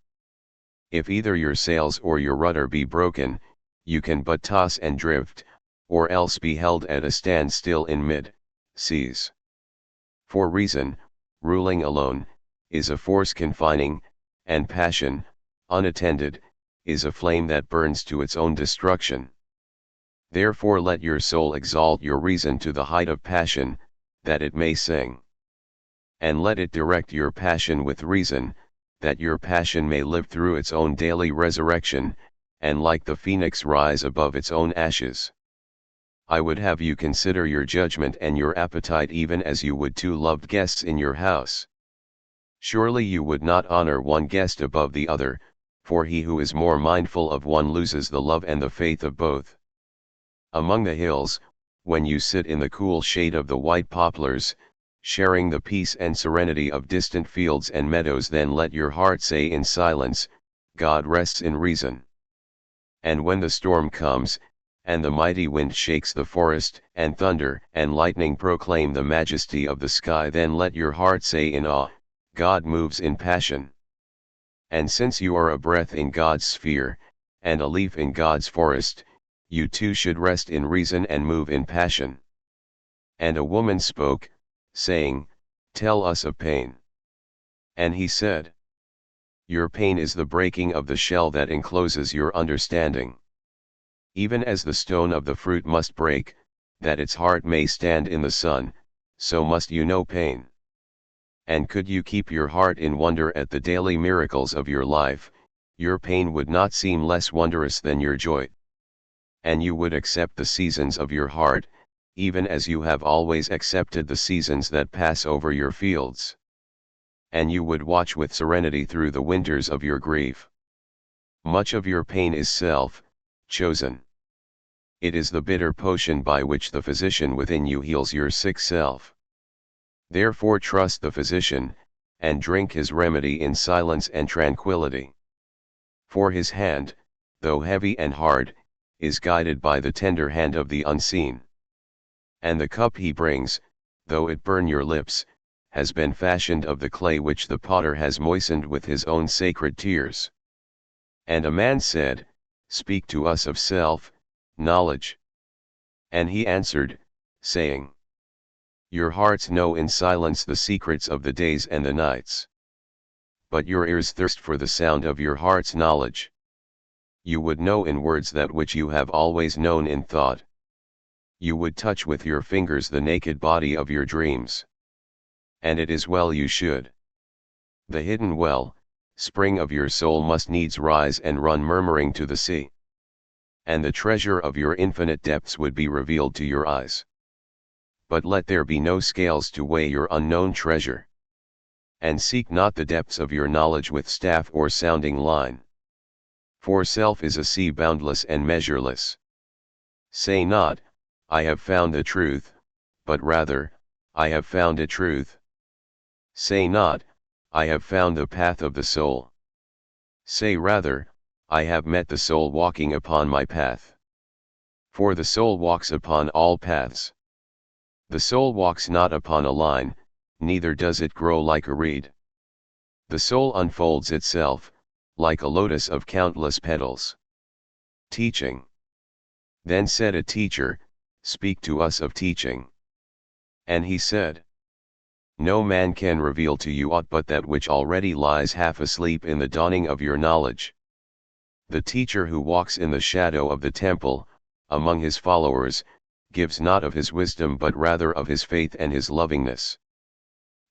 If either your sails or your rudder be broken, you can but toss and drift, or else be held at a standstill in mid-seas. For reason, ruling alone, is a force confining, and passion, unattended, is a flame that burns to its own destruction. Therefore let your soul exalt your reason to the height of passion, that it may sing. And let it direct your passion with reason, that your passion may live through its own daily resurrection, and like the phoenix rise above its own ashes. I would have you consider your judgment and your appetite even as you would two loved guests in your house. Surely you would not honor one guest above the other, for he who is more mindful of one loses the love and the faith of both. Among the hills, when you sit in the cool shade of the white poplars, sharing the peace and serenity of distant fields and meadows, then let your heart say in silence, God rests in reason. And when the storm comes, and the mighty wind shakes the forest, and thunder and lightning proclaim the majesty of the sky, then let your heart say in awe, God moves in passion. And since you are a breath in God's sphere, and a leaf in God's forest, you too should rest in reason and move in passion. And a woman spoke, saying, Tell us of pain. And he said, Your pain is the breaking of the shell that encloses your understanding. Even as the stone of the fruit must break, that its heart may stand in the sun, so must you know pain. And could you keep your heart in wonder at the daily miracles of your life, your pain would not seem less wondrous than your joy. And you would accept the seasons of your heart, even as you have always accepted the seasons that pass over your fields. And you would watch with serenity through the winters of your grief. Much of your pain is self, chosen. It is the bitter potion by which the physician within you heals your sick self. Therefore trust the physician, and drink his remedy in silence and tranquility. For his hand, though heavy and hard, is guided by the tender hand of the unseen. And the cup he brings, though it burn your lips, has been fashioned of the clay which the potter has moistened with his own sacred tears. And a man said, Speak to us of self, knowledge. And he answered, saying, Your hearts know in silence the secrets of the days and the nights. But your ears thirst for the sound of your heart's knowledge. You would know in words that which you have always known in thought. You would touch with your fingers the naked body of your dreams. And it is well you should. The hidden well, spring of your soul must needs rise and run murmuring to the sea. And the treasure of your infinite depths would be revealed to your eyes. But let there be no scales to weigh your unknown treasure. And seek not the depths of your knowledge with staff or sounding line. For self is a sea boundless and measureless. Say not, I have found the truth, but rather, I have found a truth. Say not, I have found the path of the soul. Say rather, I have met the soul walking upon my path. For the soul walks upon all paths. The soul walks not upon a line, neither does it grow like a reed. The soul unfolds itself, like a lotus of countless petals. Teaching. Then said a teacher, Speak to us of teaching. And he said, No man can reveal to you aught but that which already lies half asleep in the dawning of your knowledge. The teacher who walks in the shadow of the temple, among his followers, gives not of his wisdom but rather of his faith and his lovingness.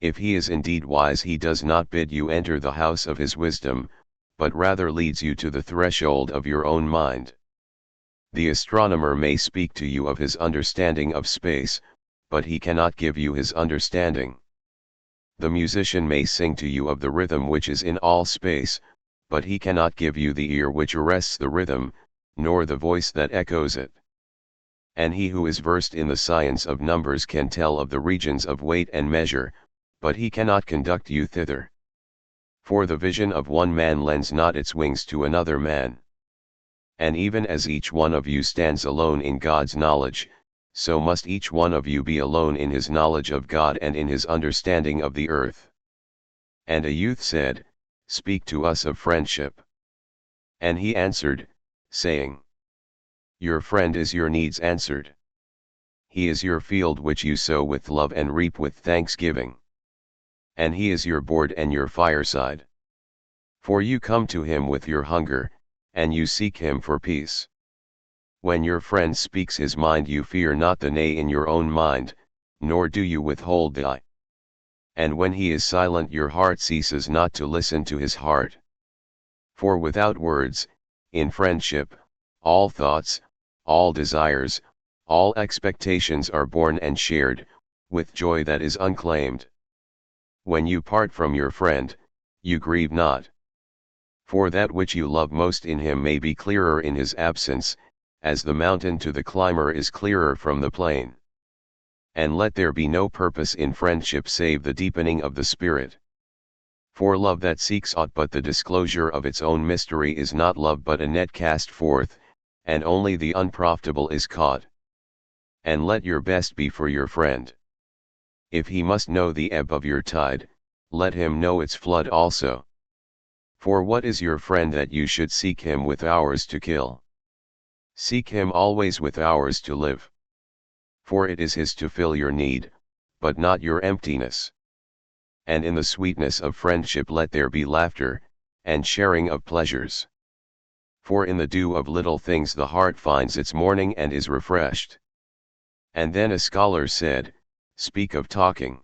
If he is indeed wise, he does not bid you enter the house of his wisdom, but rather leads you to the threshold of your own mind. The astronomer may speak to you of his understanding of space, but he cannot give you his understanding. The musician may sing to you of the rhythm which is in all space, but he cannot give you the ear which arrests the rhythm, nor the voice that echoes it. And he who is versed in the science of numbers can tell of the regions of weight and measure, but he cannot conduct you thither. For the vision of one man lends not its wings to another man. And even as each one of you stands alone in God's knowledge, so must each one of you be alone in his knowledge of God and in his understanding of the earth. And a youth said, Speak to us of friendship. And he answered, saying, Your friend is your needs answered. He is your field which you sow with love and reap with thanksgiving. And he is your board and your fireside. For you come to him with your hunger, and you seek him for peace. When your friend speaks his mind, you fear not the nay in your own mind, nor do you withhold the I. And when he is silent, your heart ceases not to listen to his heart. For without words, in friendship, all thoughts, all desires, all expectations are born and shared, with joy that is unclaimed. When you part from your friend, you grieve not. For that which you love most in him may be clearer in his absence, as the mountain to the climber is clearer from the plain. And let there be no purpose in friendship save the deepening of the spirit. For love that seeks aught but the disclosure of its own mystery is not love but a net cast forth, and only the unprofitable is caught. And let your best be for your friend. If he must know the ebb of your tide, let him know its flood also. For what is your friend that you should seek him with hours to kill? Seek him always with hours to live. For it is his to fill your need, but not your emptiness. And in the sweetness of friendship let there be laughter, and sharing of pleasures. For in the dew of little things the heart finds its morning and is refreshed. And then a scholar said, Speak of talking.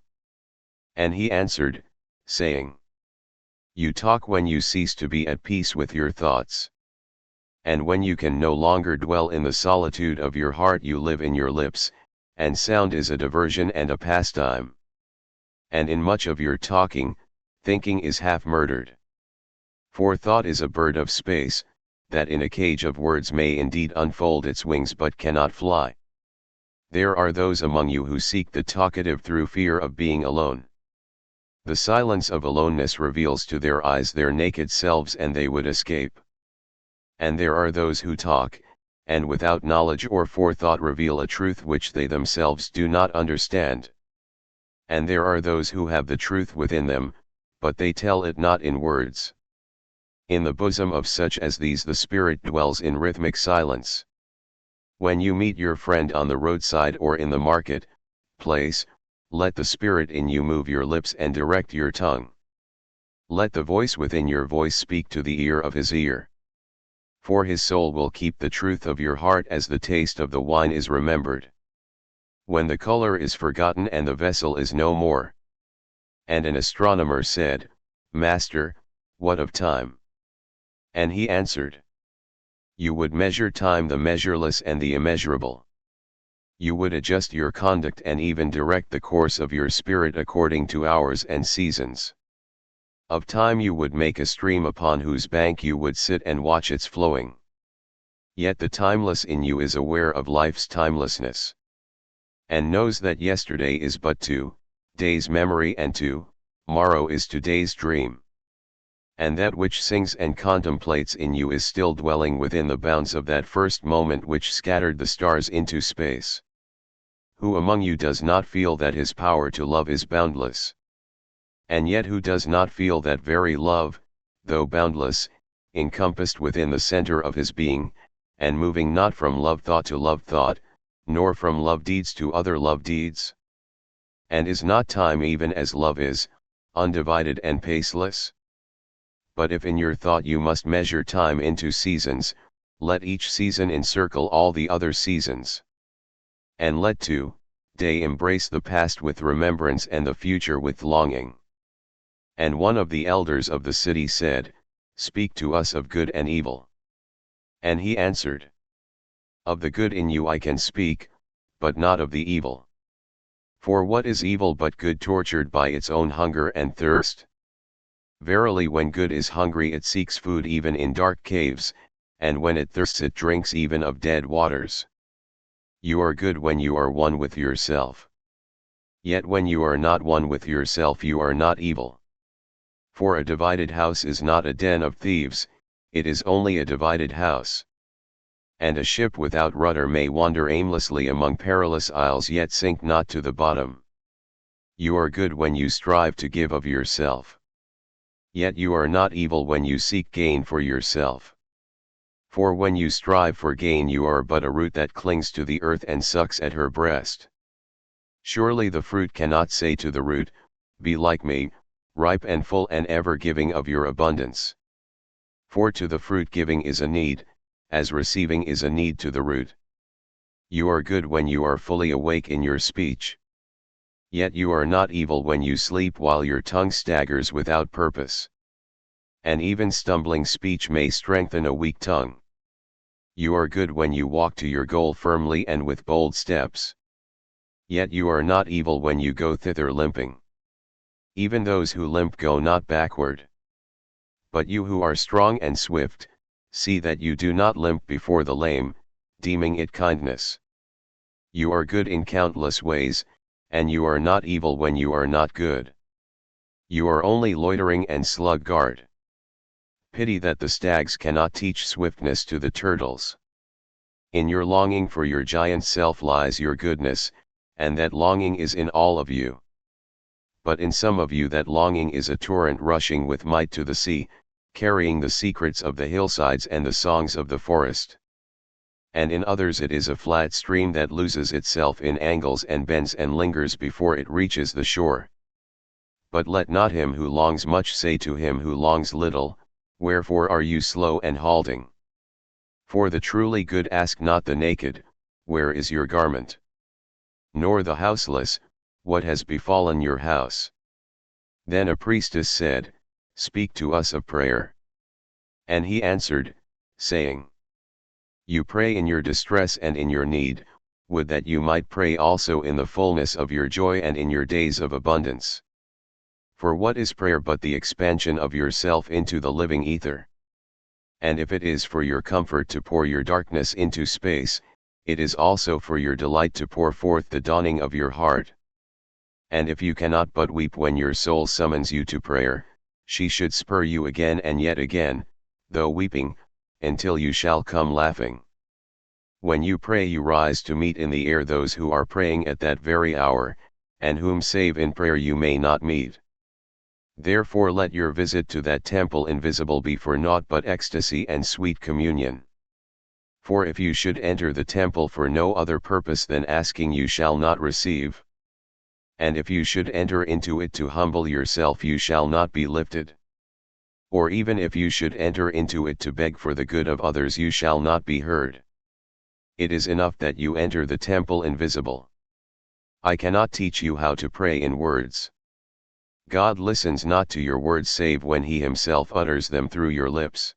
And he answered, saying, You talk when you cease to be at peace with your thoughts. And when you can no longer dwell in the solitude of your heart, you live in your lips, and sound is a diversion and a pastime. And in much of your talking, thinking is half murdered. For thought is a bird of space, that in a cage of words may indeed unfold its wings but cannot fly. There are those among you who seek the talkative through fear of being alone. The silence of aloneness reveals to their eyes their naked selves and they would escape. And there are those who talk, and without knowledge or forethought reveal a truth which they themselves do not understand. And there are those who have the truth within them, but they tell it not in words. In the bosom of such as these the Spirit dwells in rhythmic silence. When you meet your friend on the roadside or in the market place, let the Spirit in you move your lips and direct your tongue. Let the voice within your voice speak to the ear of his ear. For his soul will keep the truth of your heart as the taste of the wine is remembered. When the color is forgotten and the vessel is no more. And an astronomer said, Master, what of time? And he answered, you would measure time, the measureless and the immeasurable. You would adjust your conduct and even direct the course of your spirit according to hours and seasons. Of time you would make a stream upon whose bank you would sit and watch its flowing. Yet the timeless in you is aware of life's timelessness. And knows that yesterday is but today's memory and tomorrow is today's dream. And that which sings and contemplates in you is still dwelling within the bounds of that first moment which scattered the stars into space. Who among you does not feel that his power to love is boundless? And yet who does not feel that very love, though boundless, encompassed within the center of his being, and moving not from love thought to love thought, nor from love deeds to other love deeds? And is not time even as love is, undivided and paceless? But if in your thought you must measure time into seasons, let each season encircle all the other seasons. And let today embrace the past with remembrance and the future with longing. And one of the elders of the city said, Speak to us of good and evil. And he answered, Of the good in you I can speak, but not of the evil. For what is evil but good tortured by its own hunger and thirst? Verily when good is hungry it seeks food even in dark caves, and when it thirsts it drinks even of dead waters. You are good when you are one with yourself. Yet when you are not one with yourself you are not evil. For a divided house is not a den of thieves, it is only a divided house. And a ship without rudder may wander aimlessly among perilous isles yet sink not to the bottom. You are good when you strive to give of yourself. Yet you are not evil when you seek gain for yourself. For when you strive for gain you are but a root that clings to the earth and sucks at her breast. Surely the fruit cannot say to the root, Be like me, ripe and full and ever giving of your abundance. For to the fruit giving is a need, as receiving is a need to the root. You are good when you are fully awake in your speech. Yet you are not evil when you sleep while your tongue staggers without purpose. And even stumbling speech may strengthen a weak tongue. You are good when you walk to your goal firmly and with bold steps. Yet you are not evil when you go thither limping. Even those who limp go not backward. But you who are strong and swift, see that you do not limp before the lame, deeming it kindness. You are good in countless ways, and you are not evil when you are not good. You are only loitering and sluggard. Pity that the stags cannot teach swiftness to the turtles. In your longing for your giant self lies your goodness, and that longing is in all of you. But in some of you that longing is a torrent rushing with might to the sea, carrying the secrets of the hillsides and the songs of the forest. And in others it is a flat stream that loses itself in angles and bends and lingers before it reaches the shore. But let not him who longs much say to him who longs little, Wherefore are you slow and halting? For the truly good ask not the naked, Where is your garment? Nor the houseless, What has befallen your house? Then a priestess said, Speak to us of prayer. And he answered, saying, You pray in your distress and in your need, would that you might pray also in the fullness of your joy and in your days of abundance. For what is prayer but the expansion of yourself into the living ether? and if it is for your comfort to pour your darkness into space, it is also for your delight to pour forth the dawning of your heart. And if you cannot but weep when your soul summons you to prayer, she should spur you again and yet again, though weeping, until you shall come laughing. When you pray you rise to meet in the air those who are praying at that very hour, and whom save in prayer you may not meet. Therefore let your visit to that temple invisible be for naught but ecstasy and sweet communion. For if you should enter the temple for no other purpose than asking you shall not receive. And if you should enter into it to humble yourself you shall not be lifted. Or even if you should enter into it to beg for the good of others you shall not be heard. It is enough that you enter the temple invisible. I cannot teach you how to pray in words. God listens not to your words save when He Himself utters them through your lips.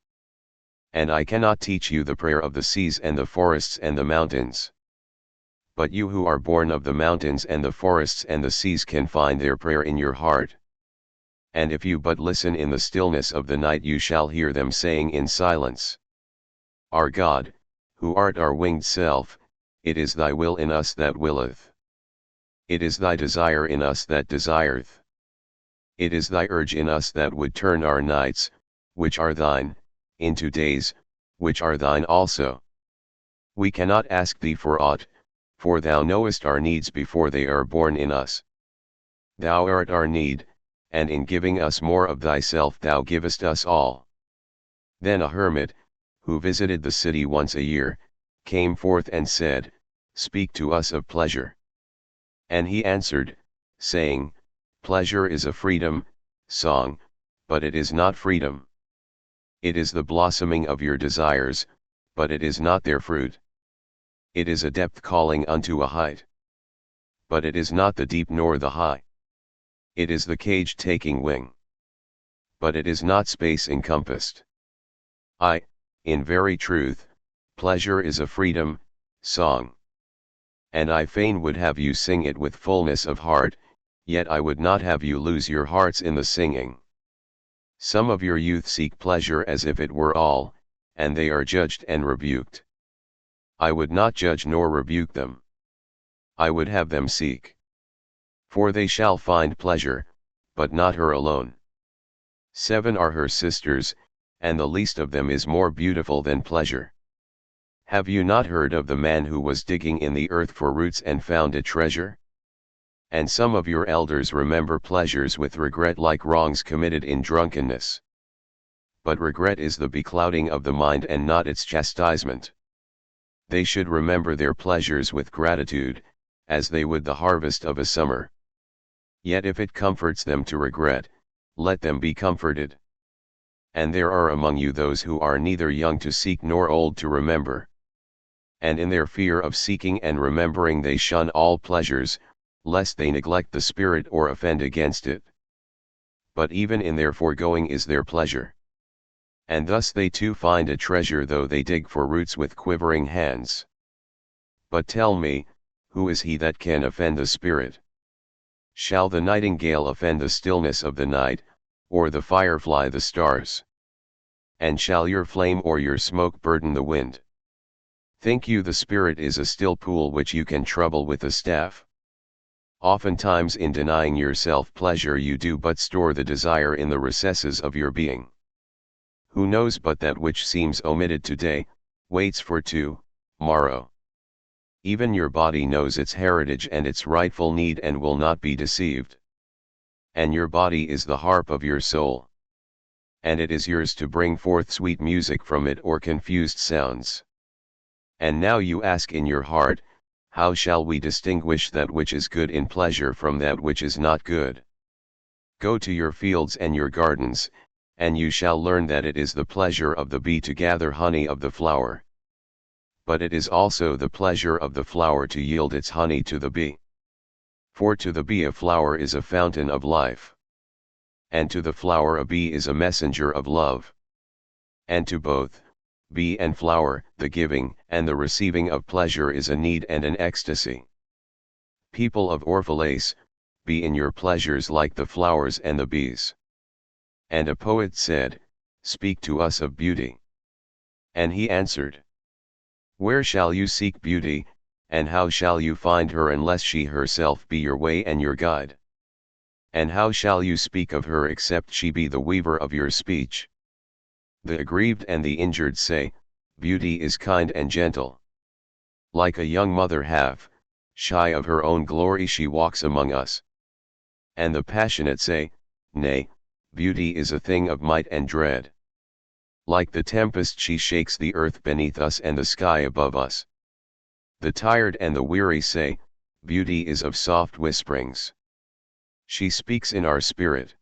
And I cannot teach you the prayer of the seas and the forests and the mountains. But you who are born of the mountains and the forests and the seas can find their prayer in your heart. And if you but listen in the stillness of the night you shall hear them saying in silence, Our God, who art our winged self, it is thy will in us that willeth. It is thy desire in us that desireth. It is thy urge in us that would turn our nights, which are thine, into days, which are thine also. We cannot ask thee for aught, for thou knowest our needs before they are born in us. Thou art our need, and in giving us more of thyself thou givest us all. Then a hermit, who visited the city once a year, came forth and said, Speak to us of pleasure. And he answered, saying, Pleasure is a freedom, song, but it is not freedom. It is the blossoming of your desires, but it is not their fruit. It is a depth calling unto a height. But it is not the deep nor the high. It is the cage taking wing. But it is not space encompassed. In very truth, pleasure is a freedom, song. And I fain would have you sing it with fullness of heart, yet I would not have you lose your hearts in the singing. Some of your youth seek pleasure as if it were all, and they are judged and rebuked. I would not judge nor rebuke them. I would have them seek. For they shall find pleasure, but not her alone. 7 are her sisters, and the least of them is more beautiful than pleasure. Have you not heard of the man who was digging in the earth for roots and found a treasure? And some of your elders remember pleasures with regret like wrongs committed in drunkenness. But regret is the beclouding of the mind and not its chastisement. They should remember their pleasures with gratitude, as they would the harvest of a summer. Yet if it comforts them to regret, let them be comforted. And there are among you those who are neither young to seek nor old to remember. And in their fear of seeking and remembering they shun all pleasures, lest they neglect the spirit or offend against it. But even in their foregoing is their pleasure. And thus they too find a treasure though they dig for roots with quivering hands. But tell me, who is he that can offend the spirit? Shall the nightingale offend the stillness of the night, or the firefly the stars? And shall your flame or your smoke burden the wind? Think you the spirit is a still pool which you can trouble with a staff? Oftentimes in denying yourself pleasure you do but store the desire in the recesses of your being. Who knows but that which seems omitted today, waits for tomorrow? Even your body knows its heritage and its rightful need and will not be deceived. And your body is the harp of your soul. And it is yours to bring forth sweet music from it or confused sounds. And now you ask in your heart, how shall we distinguish that which is good in pleasure from that which is not good? Go to your fields and your gardens, and you shall learn that it is the pleasure of the bee to gather honey of the flower. But it is also the pleasure of the flower to yield its honey to the bee. For to the bee a flower is a fountain of life. And to the flower a bee is a messenger of love. And to both, bee and flower, the giving and the receiving of pleasure is a need and an ecstasy. People of Orphalese, be in your pleasures like the flowers and the bees. And a poet said, Speak to us of beauty. And he answered, where shall you seek beauty, and how shall you find her unless she herself be your way and your guide? And how shall you speak of her except she be the weaver of your speech? The aggrieved and the injured say, beauty is kind and gentle. Like a young mother half, shy of her own glory she walks among us. And the passionate say, nay, beauty is a thing of might and dread. Like the tempest she shakes the earth beneath us and the sky above us. The tired and the weary say, beauty is of soft whisperings. She speaks in our spirit.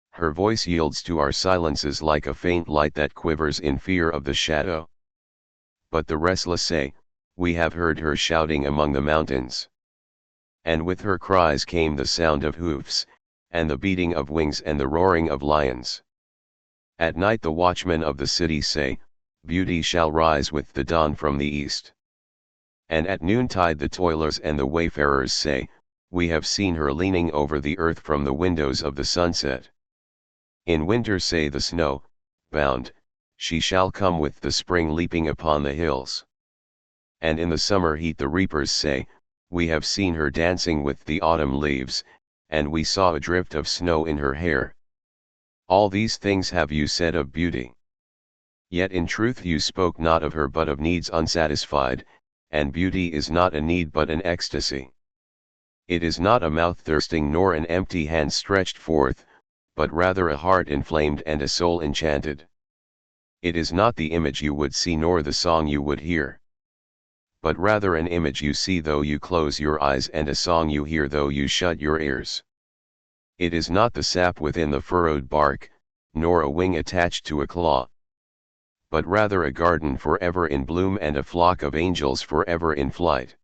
Her voice yields to our silences like a faint light that quivers in fear of the shadow. But the restless say, we have heard her shouting among the mountains. And with her cries came the sound of hoofs, and the beating of wings and the roaring of lions. At night the watchmen of the city say, beauty shall rise with the dawn from the east. And at noontide the toilers and the wayfarers say, we have seen her leaning over the earth from the windows of the sunset. In winter say the snow, bound, she shall come with the spring leaping upon the hills. And in the summer heat the reapers say, we have seen her dancing with the autumn leaves, and we saw a drift of snow in her hair. All these things have you said of beauty. Yet in truth you spoke not of her but of needs unsatisfied, and beauty is not a need but an ecstasy. It is not a mouth thirsting nor an empty hand stretched forth, but rather a heart inflamed and a soul enchanted. It is not the image you would see nor the song you would hear, but rather an image you see though you close your eyes and a song you hear though you shut your ears. It is not the sap within the furrowed bark, nor a wing attached to a claw, but rather a garden forever in bloom and a flock of angels forever in flight.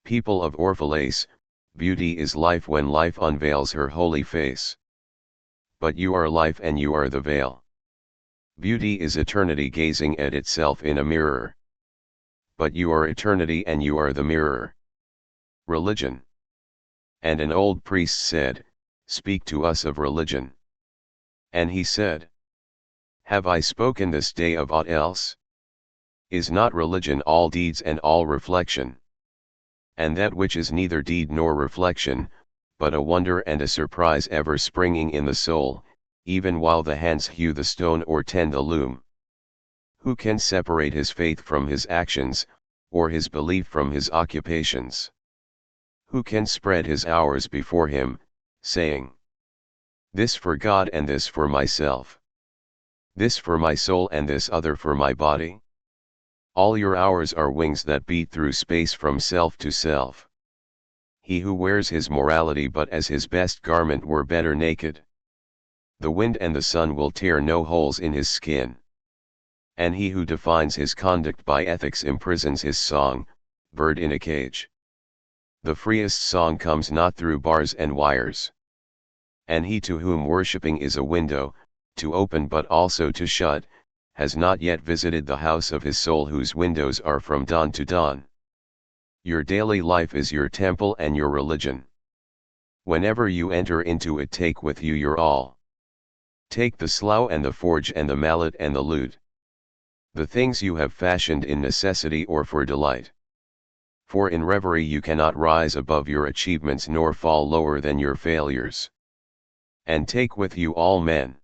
People of Orphalese, beauty is life when life unveils her holy face. But you are life and you are the veil. Beauty is eternity gazing at itself in a mirror. But you are eternity and you are the mirror. Religion. And an old priest said, speak to us of religion. And he said, have I spoken this day of aught else? Is not religion all deeds and all reflection? And that which is neither deed nor reflection, but a wonder and a surprise ever springing in the soul, even while the hands hew the stone or tend the loom. Who can separate his faith from his actions, or his belief from his occupations? Who can spread his hours before him, saying, this for God and this for myself, this for my soul and this other for my body? All your hours are wings that beat through space from self to self. He who wears his morality but as his best garment were better naked. The wind and the sun will tear no holes in his skin. And he who defines his conduct by ethics imprisons his song, bird in a cage. The freest song comes not through bars and wires. And he to whom worshipping is a window, to open but also to shut, has not yet visited the house of his soul whose windows are from dawn to dawn. Your daily life is your temple and your religion. Whenever you enter into it, take with you your all. Take the slough and the forge and the mallet and the lute. The things you have fashioned in necessity or for delight. For in reverie you cannot rise above your achievements nor fall lower than your failures. And take with you all men.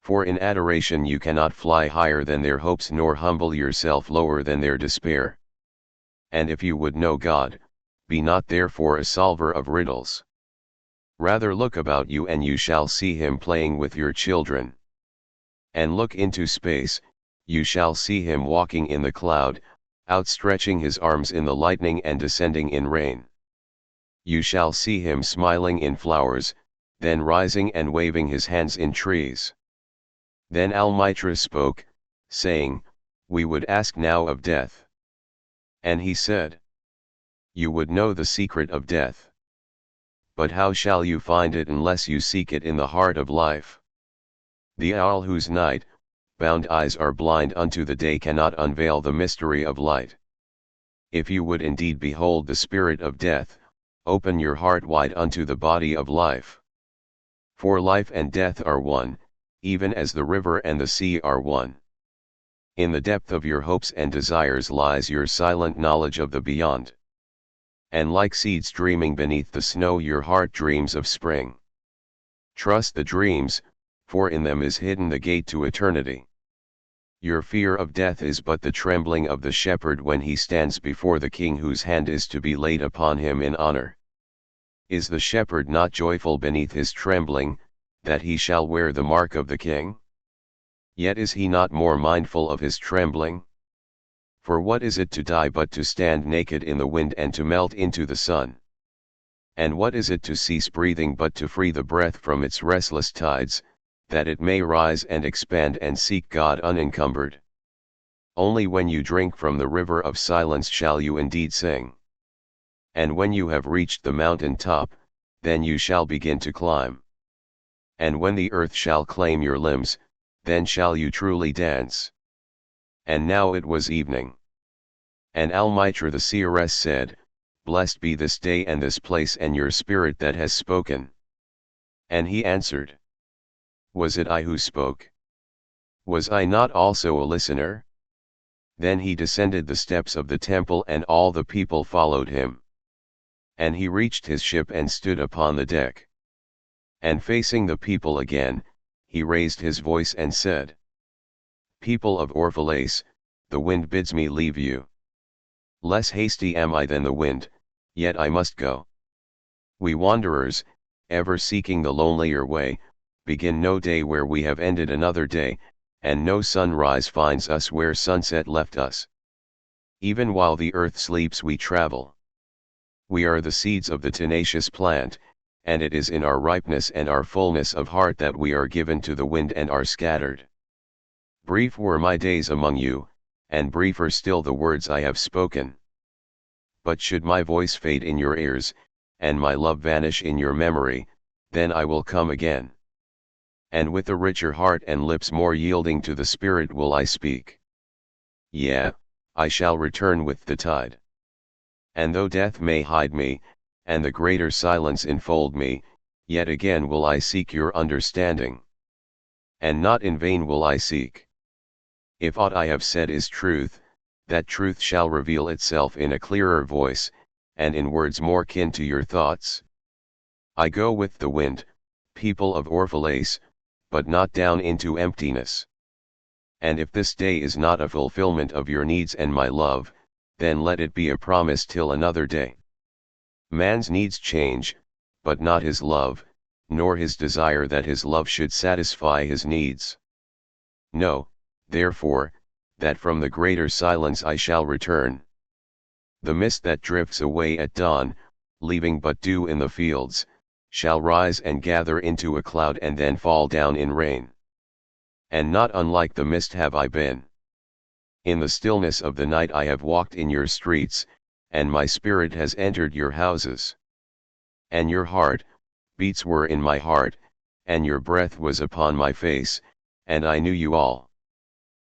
For in adoration you cannot fly higher than their hopes nor humble yourself lower than their despair. And if you would know God, be not therefore a solver of riddles. Rather look about you and you shall see him playing with your children. And look into space, you shall see him walking in the cloud, outstretching his arms in the lightning and descending in rain. You shall see him smiling in flowers, then rising and waving his hands in trees. Then Almitra spoke, saying, we would ask now of death. And he said, you would know the secret of death. But how shall you find it unless you seek it in the heart of life? The owl whose night, bound eyes are blind unto the day cannot unveil the mystery of light. If you would indeed behold the spirit of death, open your heart wide unto the body of life. For life and death are one, even as the river and the sea are one. In the depth of your hopes and desires lies your silent knowledge of the beyond. And like seeds dreaming beneath the snow your heart dreams of spring. Trust the dreams, for in them is hidden the gate to eternity. Your fear of death is but the trembling of the shepherd when he stands before the king whose hand is to be laid upon him in honor. Is the shepherd not joyful beneath his trembling, that he shall wear the mark of the king? Yet is he not more mindful of his trembling? For what is it to die but to stand naked in the wind and to melt into the sun? And what is it to cease breathing but to free the breath from its restless tides, that it may rise and expand and seek God unencumbered? Only when you drink from the river of silence shall you indeed sing. And when you have reached the mountain top, then you shall begin to climb. And when the earth shall claim your limbs, then shall you truly dance. And now it was evening. And Almitra the seeress said, Blessed be this day and this place and your spirit that has spoken. And he answered, Was it I who spoke? Was I not also a listener? Then he descended the steps of the temple and all the people followed him. And he reached his ship and stood upon the deck. And facing the people again, he raised his voice and said, People of Orphalese, the wind bids me leave you. Less hasty am I than the wind, yet I must go. We wanderers, ever seeking the lonelier way, begin no day where we have ended another day, and no sunrise finds us where sunset left us. Even while the earth sleeps we travel. We are the seeds of the tenacious plant, and it is in our ripeness and our fullness of heart that we are given to the wind and are scattered. Brief were my days among you, and briefer still the words I have spoken. But should my voice fade in your ears, and my love vanish in your memory, then I will come again. And with a richer heart and lips more yielding to the Spirit will I speak. Yea, I shall return with the tide. And though death may hide me, and the greater silence enfold me, yet again will I seek your understanding. And not in vain will I seek. If aught I have said is truth, that truth shall reveal itself in a clearer voice, and in words more kin to your thoughts. I go with the wind, people of Orphalese, but not down into emptiness. And if this day is not a fulfillment of your needs and my love, then let it be a promise till another day. Man's needs change, but not his love, nor his desire that his love should satisfy his needs. Know, therefore, that from the greater silence I shall return. The mist that drifts away at dawn, leaving but dew in the fields, shall rise and gather into a cloud and then fall down in rain. And not unlike the mist have I been. In the stillness of the night I have walked in your streets, and my spirit has entered your houses. And your heart, beats were in my heart, and your breath was upon my face, and I knew you all.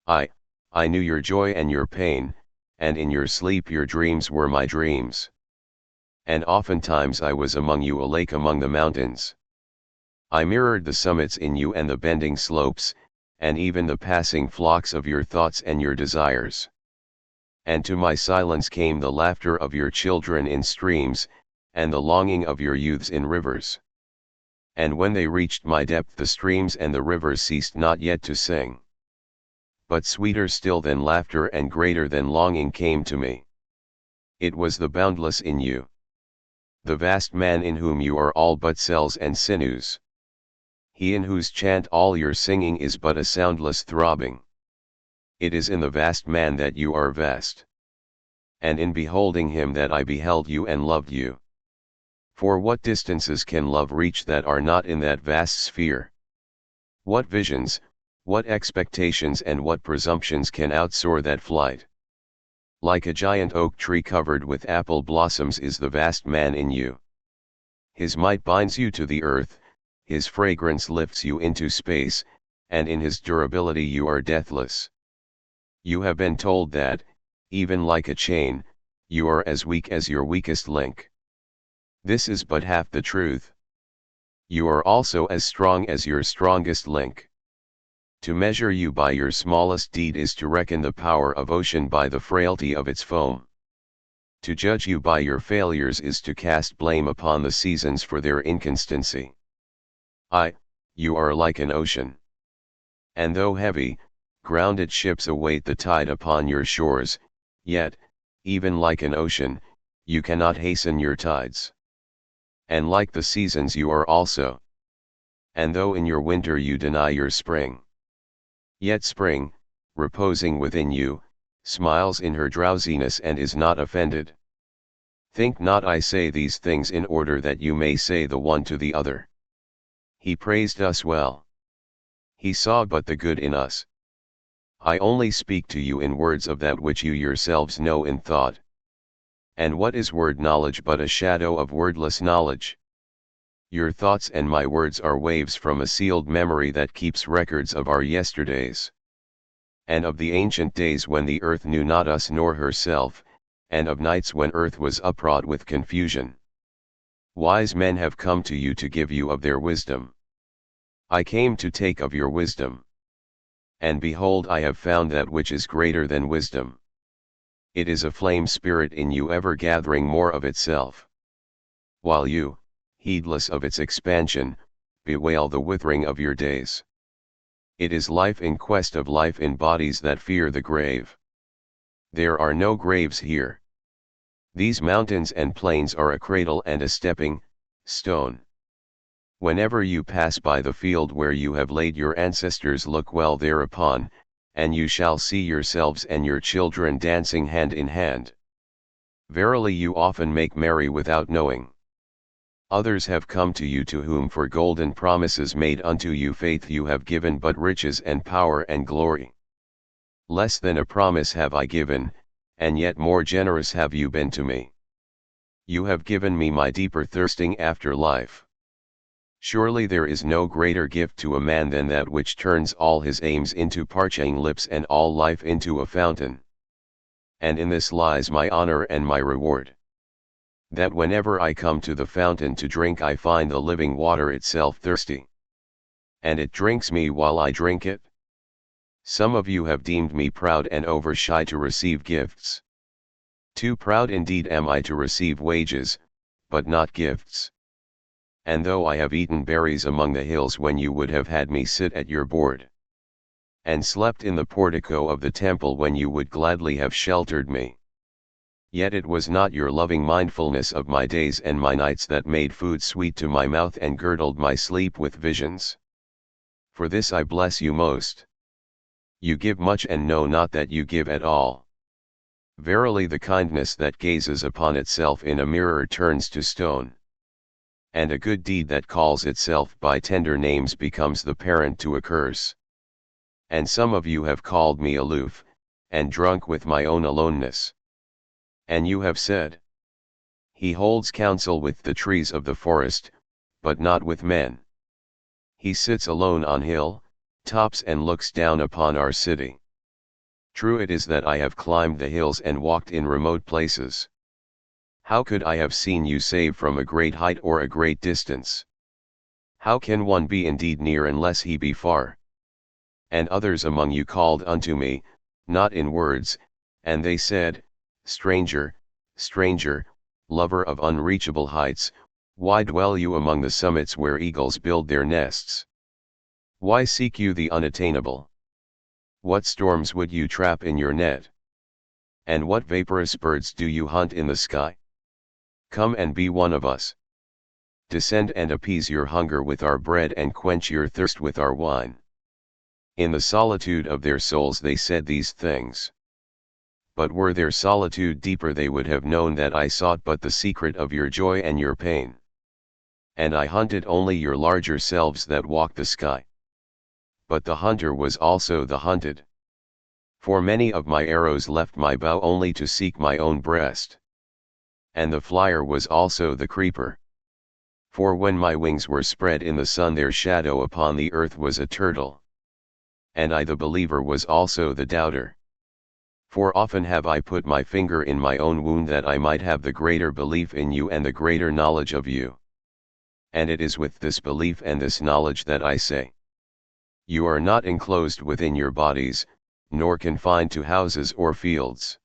I knew your joy and your pain, and in your sleep your dreams were my dreams. And oftentimes I was among you a lake among the mountains. I mirrored the summits in you and the bending slopes, and even the passing flocks of your thoughts and your desires. And to my silence came the laughter of your children in streams, and the longing of your youths in rivers. And when they reached my depth the streams and the rivers ceased not yet to sing. But sweeter still than laughter and greater than longing came to me. It was the boundless in you. The vast man in whom you are all but cells and sinews. He in whose chant all your singing is but a soundless throbbing. It is in the vast man that you are vast. And in beholding him that I beheld you and loved you. For what distances can love reach that are not in that vast sphere? What visions, what expectations and what presumptions can outsoar that flight? Like a giant oak tree covered with apple blossoms is the vast man in you. His might binds you to the earth, his fragrance lifts you into space, and in his durability you are deathless. You have been told that, even like a chain, you are as weak as your weakest link. This is but half the truth. You are also as strong as your strongest link. To measure you by your smallest deed is to reckon the power of ocean by the frailty of its foam. To judge you by your failures is to cast blame upon the seasons for their inconstancy. You are like an ocean. And though heavy, grounded ships await the tide upon your shores, yet, even like an ocean, you cannot hasten your tides. And like the seasons you are also. And though in your winter you deny your spring, yet spring, reposing within you, smiles in her drowsiness and is not offended. Think not I say these things in order that you may say the one to the other, he praised us well. He saw but the good in us. I only speak to you in words of that which you yourselves know in thought. And what is word knowledge but a shadow of wordless knowledge? Your thoughts and my words are waves from a sealed memory that keeps records of our yesterdays. And of the ancient days when the earth knew not us nor herself, and of nights when earth was upraught with confusion. Wise men have come to you to give you of their wisdom. I came to take of your wisdom. And behold, I have found that which is greater than wisdom. It is a flame spirit in you ever gathering more of itself. While you, heedless of its expansion, bewail the withering of your days. It is life in quest of life in bodies that fear the grave. There are no graves here. These mountains and plains are a cradle and a stepping stone. Whenever you pass by the field where you have laid your ancestors, look well thereupon, and you shall see yourselves and your children dancing hand in hand. Verily you often make merry without knowing. Others have come to you to whom for golden promises made unto you faith you have given but riches and power and glory. Less than a promise have I given, and yet more generous have you been to me. You have given me my deeper thirsting after life. Surely there is no greater gift to a man than that which turns all his aims into parching lips and all life into a fountain. And in this lies my honor and my reward. That whenever I come to the fountain to drink I find the living water itself thirsty. And it drinks me while I drink it. Some of you have deemed me proud and over shy to receive gifts. Too proud indeed am I to receive wages, but not gifts. And though I have eaten berries among the hills when you would have had me sit at your board, and slept in the portico of the temple when you would gladly have sheltered me, yet it was not your loving mindfulness of my days and my nights that made food sweet to my mouth and girdled my sleep with visions. For this I bless you most. You give much and know not that you give at all. Verily the kindness that gazes upon itself in a mirror turns to stone. And a good deed that calls itself by tender names becomes the parent to a curse. And some of you have called me aloof, and drunk with my own aloneness. And you have said, he holds counsel with the trees of the forest, but not with men. He sits alone on hill tops and looks down upon our city. True it is that I have climbed the hills and walked in remote places. How could I have seen you save from a great height or a great distance? How can one be indeed near unless he be far? And others among you called unto me, not in words, and they said, Stranger, stranger, lover of unreachable heights, why dwell you among the summits where eagles build their nests? Why seek you the unattainable? What storms would you trap in your net? And what vaporous birds do you hunt in the sky? Come and be one of us. Descend and appease your hunger with our bread and quench your thirst with our wine. In the solitude of their souls they said these things. But were their solitude deeper they would have known that I sought but the secret of your joy and your pain. And I hunted only your larger selves that walk the sky. But the hunter was also the hunted. For many of my arrows left my bow only to seek my own breast. And the flyer was also the creeper. For when my wings were spread in the sun their shadow upon the earth was a turtle. And I the believer was also the doubter. For often have I put my finger in my own wound that I might have the greater belief in you and the greater knowledge of you. And it is with this belief and this knowledge that I say, You are not enclosed within your bodies, nor confined to houses or fields.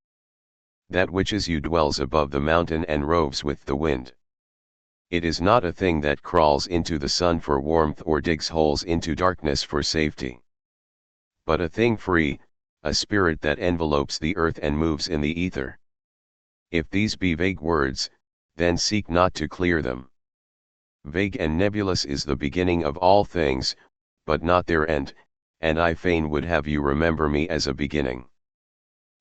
That which is you dwells above the mountain and roves with the wind. It is not a thing that crawls into the sun for warmth or digs holes into darkness for safety. But a thing free, a spirit that envelopes the earth and moves in the ether. If these be vague words, then seek not to clear them. Vague and nebulous is the beginning of all things, but not their end, and I fain would have you remember me as a beginning.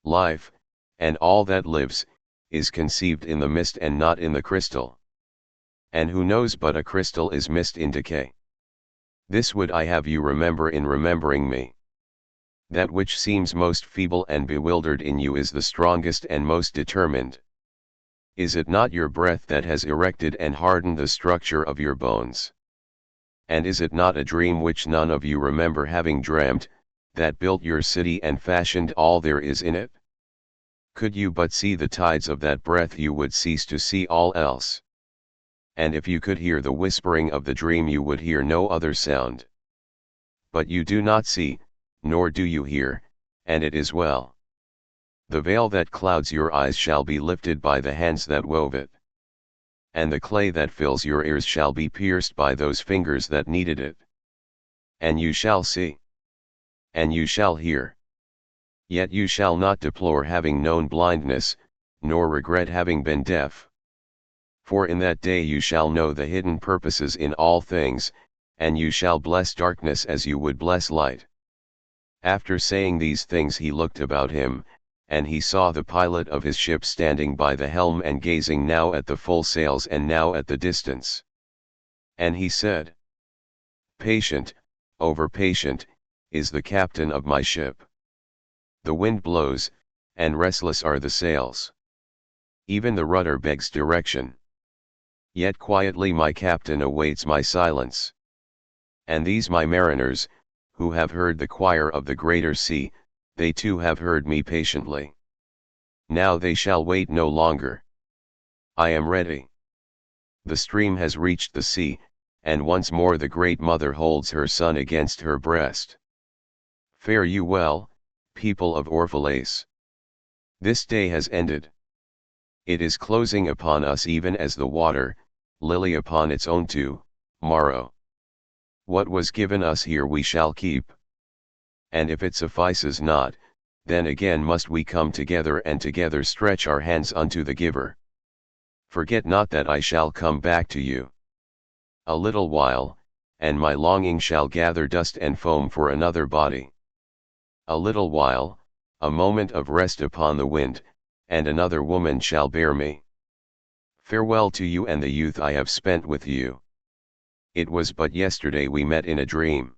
Life, and all that lives, is conceived in the mist and not in the crystal. And who knows but a crystal is mist in decay? This would I have you remember in remembering me. That which seems most feeble and bewildered in you is the strongest and most determined. Is it not your breath that has erected and hardened the structure of your bones? And is it not a dream which none of you remember having dreamt, that built your city and fashioned all there is in it? Could you but see the tides of that breath you would cease to see all else. And if you could hear the whispering of the dream you would hear no other sound. But you do not see, nor do you hear, and it is well. The veil that clouds your eyes shall be lifted by the hands that wove it. And the clay that fills your ears shall be pierced by those fingers that kneaded it. And you shall see. And you shall hear. Yet you shall not deplore having known blindness, nor regret having been deaf. For in that day you shall know the hidden purposes in all things, and you shall bless darkness as you would bless light. After saying these things he looked about him, and he saw the pilot of his ship standing by the helm and gazing now at the full sails and now at the distance. And he said, Patient, over patient, is the captain of my ship. The wind blows, and restless are the sails. Even the rudder begs direction. Yet quietly my captain awaits my silence. And these my mariners, who have heard the choir of the greater sea, they too have heard me patiently. Now they shall wait no longer. I am ready. The stream has reached the sea, and once more the great mother holds her son against her breast. Fare you well, people of Orphalese. This day has ended. It is closing upon us even as the water, lily upon its own morrow. What was given us here we shall keep. And if it suffices not, then again must we come together and together stretch our hands unto the giver. Forget not that I shall come back to you. A little while, and my longing shall gather dust and foam for another body. A little while, a moment of rest upon the wind, and another woman shall bear me. Farewell to you and the youth I have spent with you. It was but yesterday we met in a dream.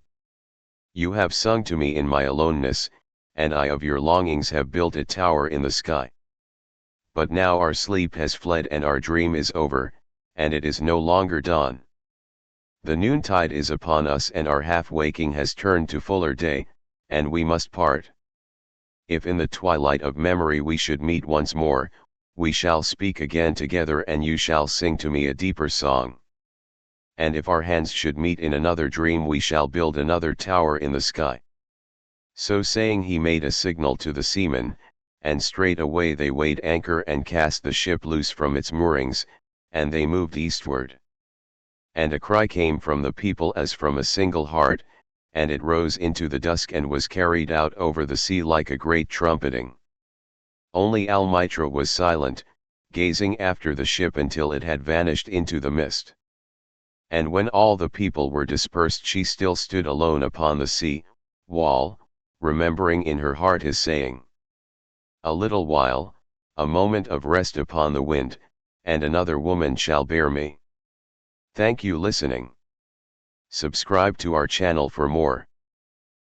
You have sung to me in my aloneness, and I of your longings have built a tower in the sky. But now our sleep has fled and our dream is over, and it is no longer dawn. The noontide is upon us and our half-waking has turned to fuller day, and we must part. If in the twilight of memory we should meet once more, we shall speak again together and you shall sing to me a deeper song. And if our hands should meet in another dream we shall build another tower in the sky. So saying he made a signal to the seamen, and straightway they weighed anchor and cast the ship loose from its moorings, and they moved eastward. And a cry came from the people as from a single heart, and it rose into the dusk and was carried out over the sea like a great trumpeting. Only Almitra was silent, gazing after the ship until it had vanished into the mist. And when all the people were dispersed she still stood alone upon the sea wall, remembering in her heart his saying. A little while, a moment of rest upon the wind, and another woman shall bear me. Thank you listening. Subscribe to our channel for more.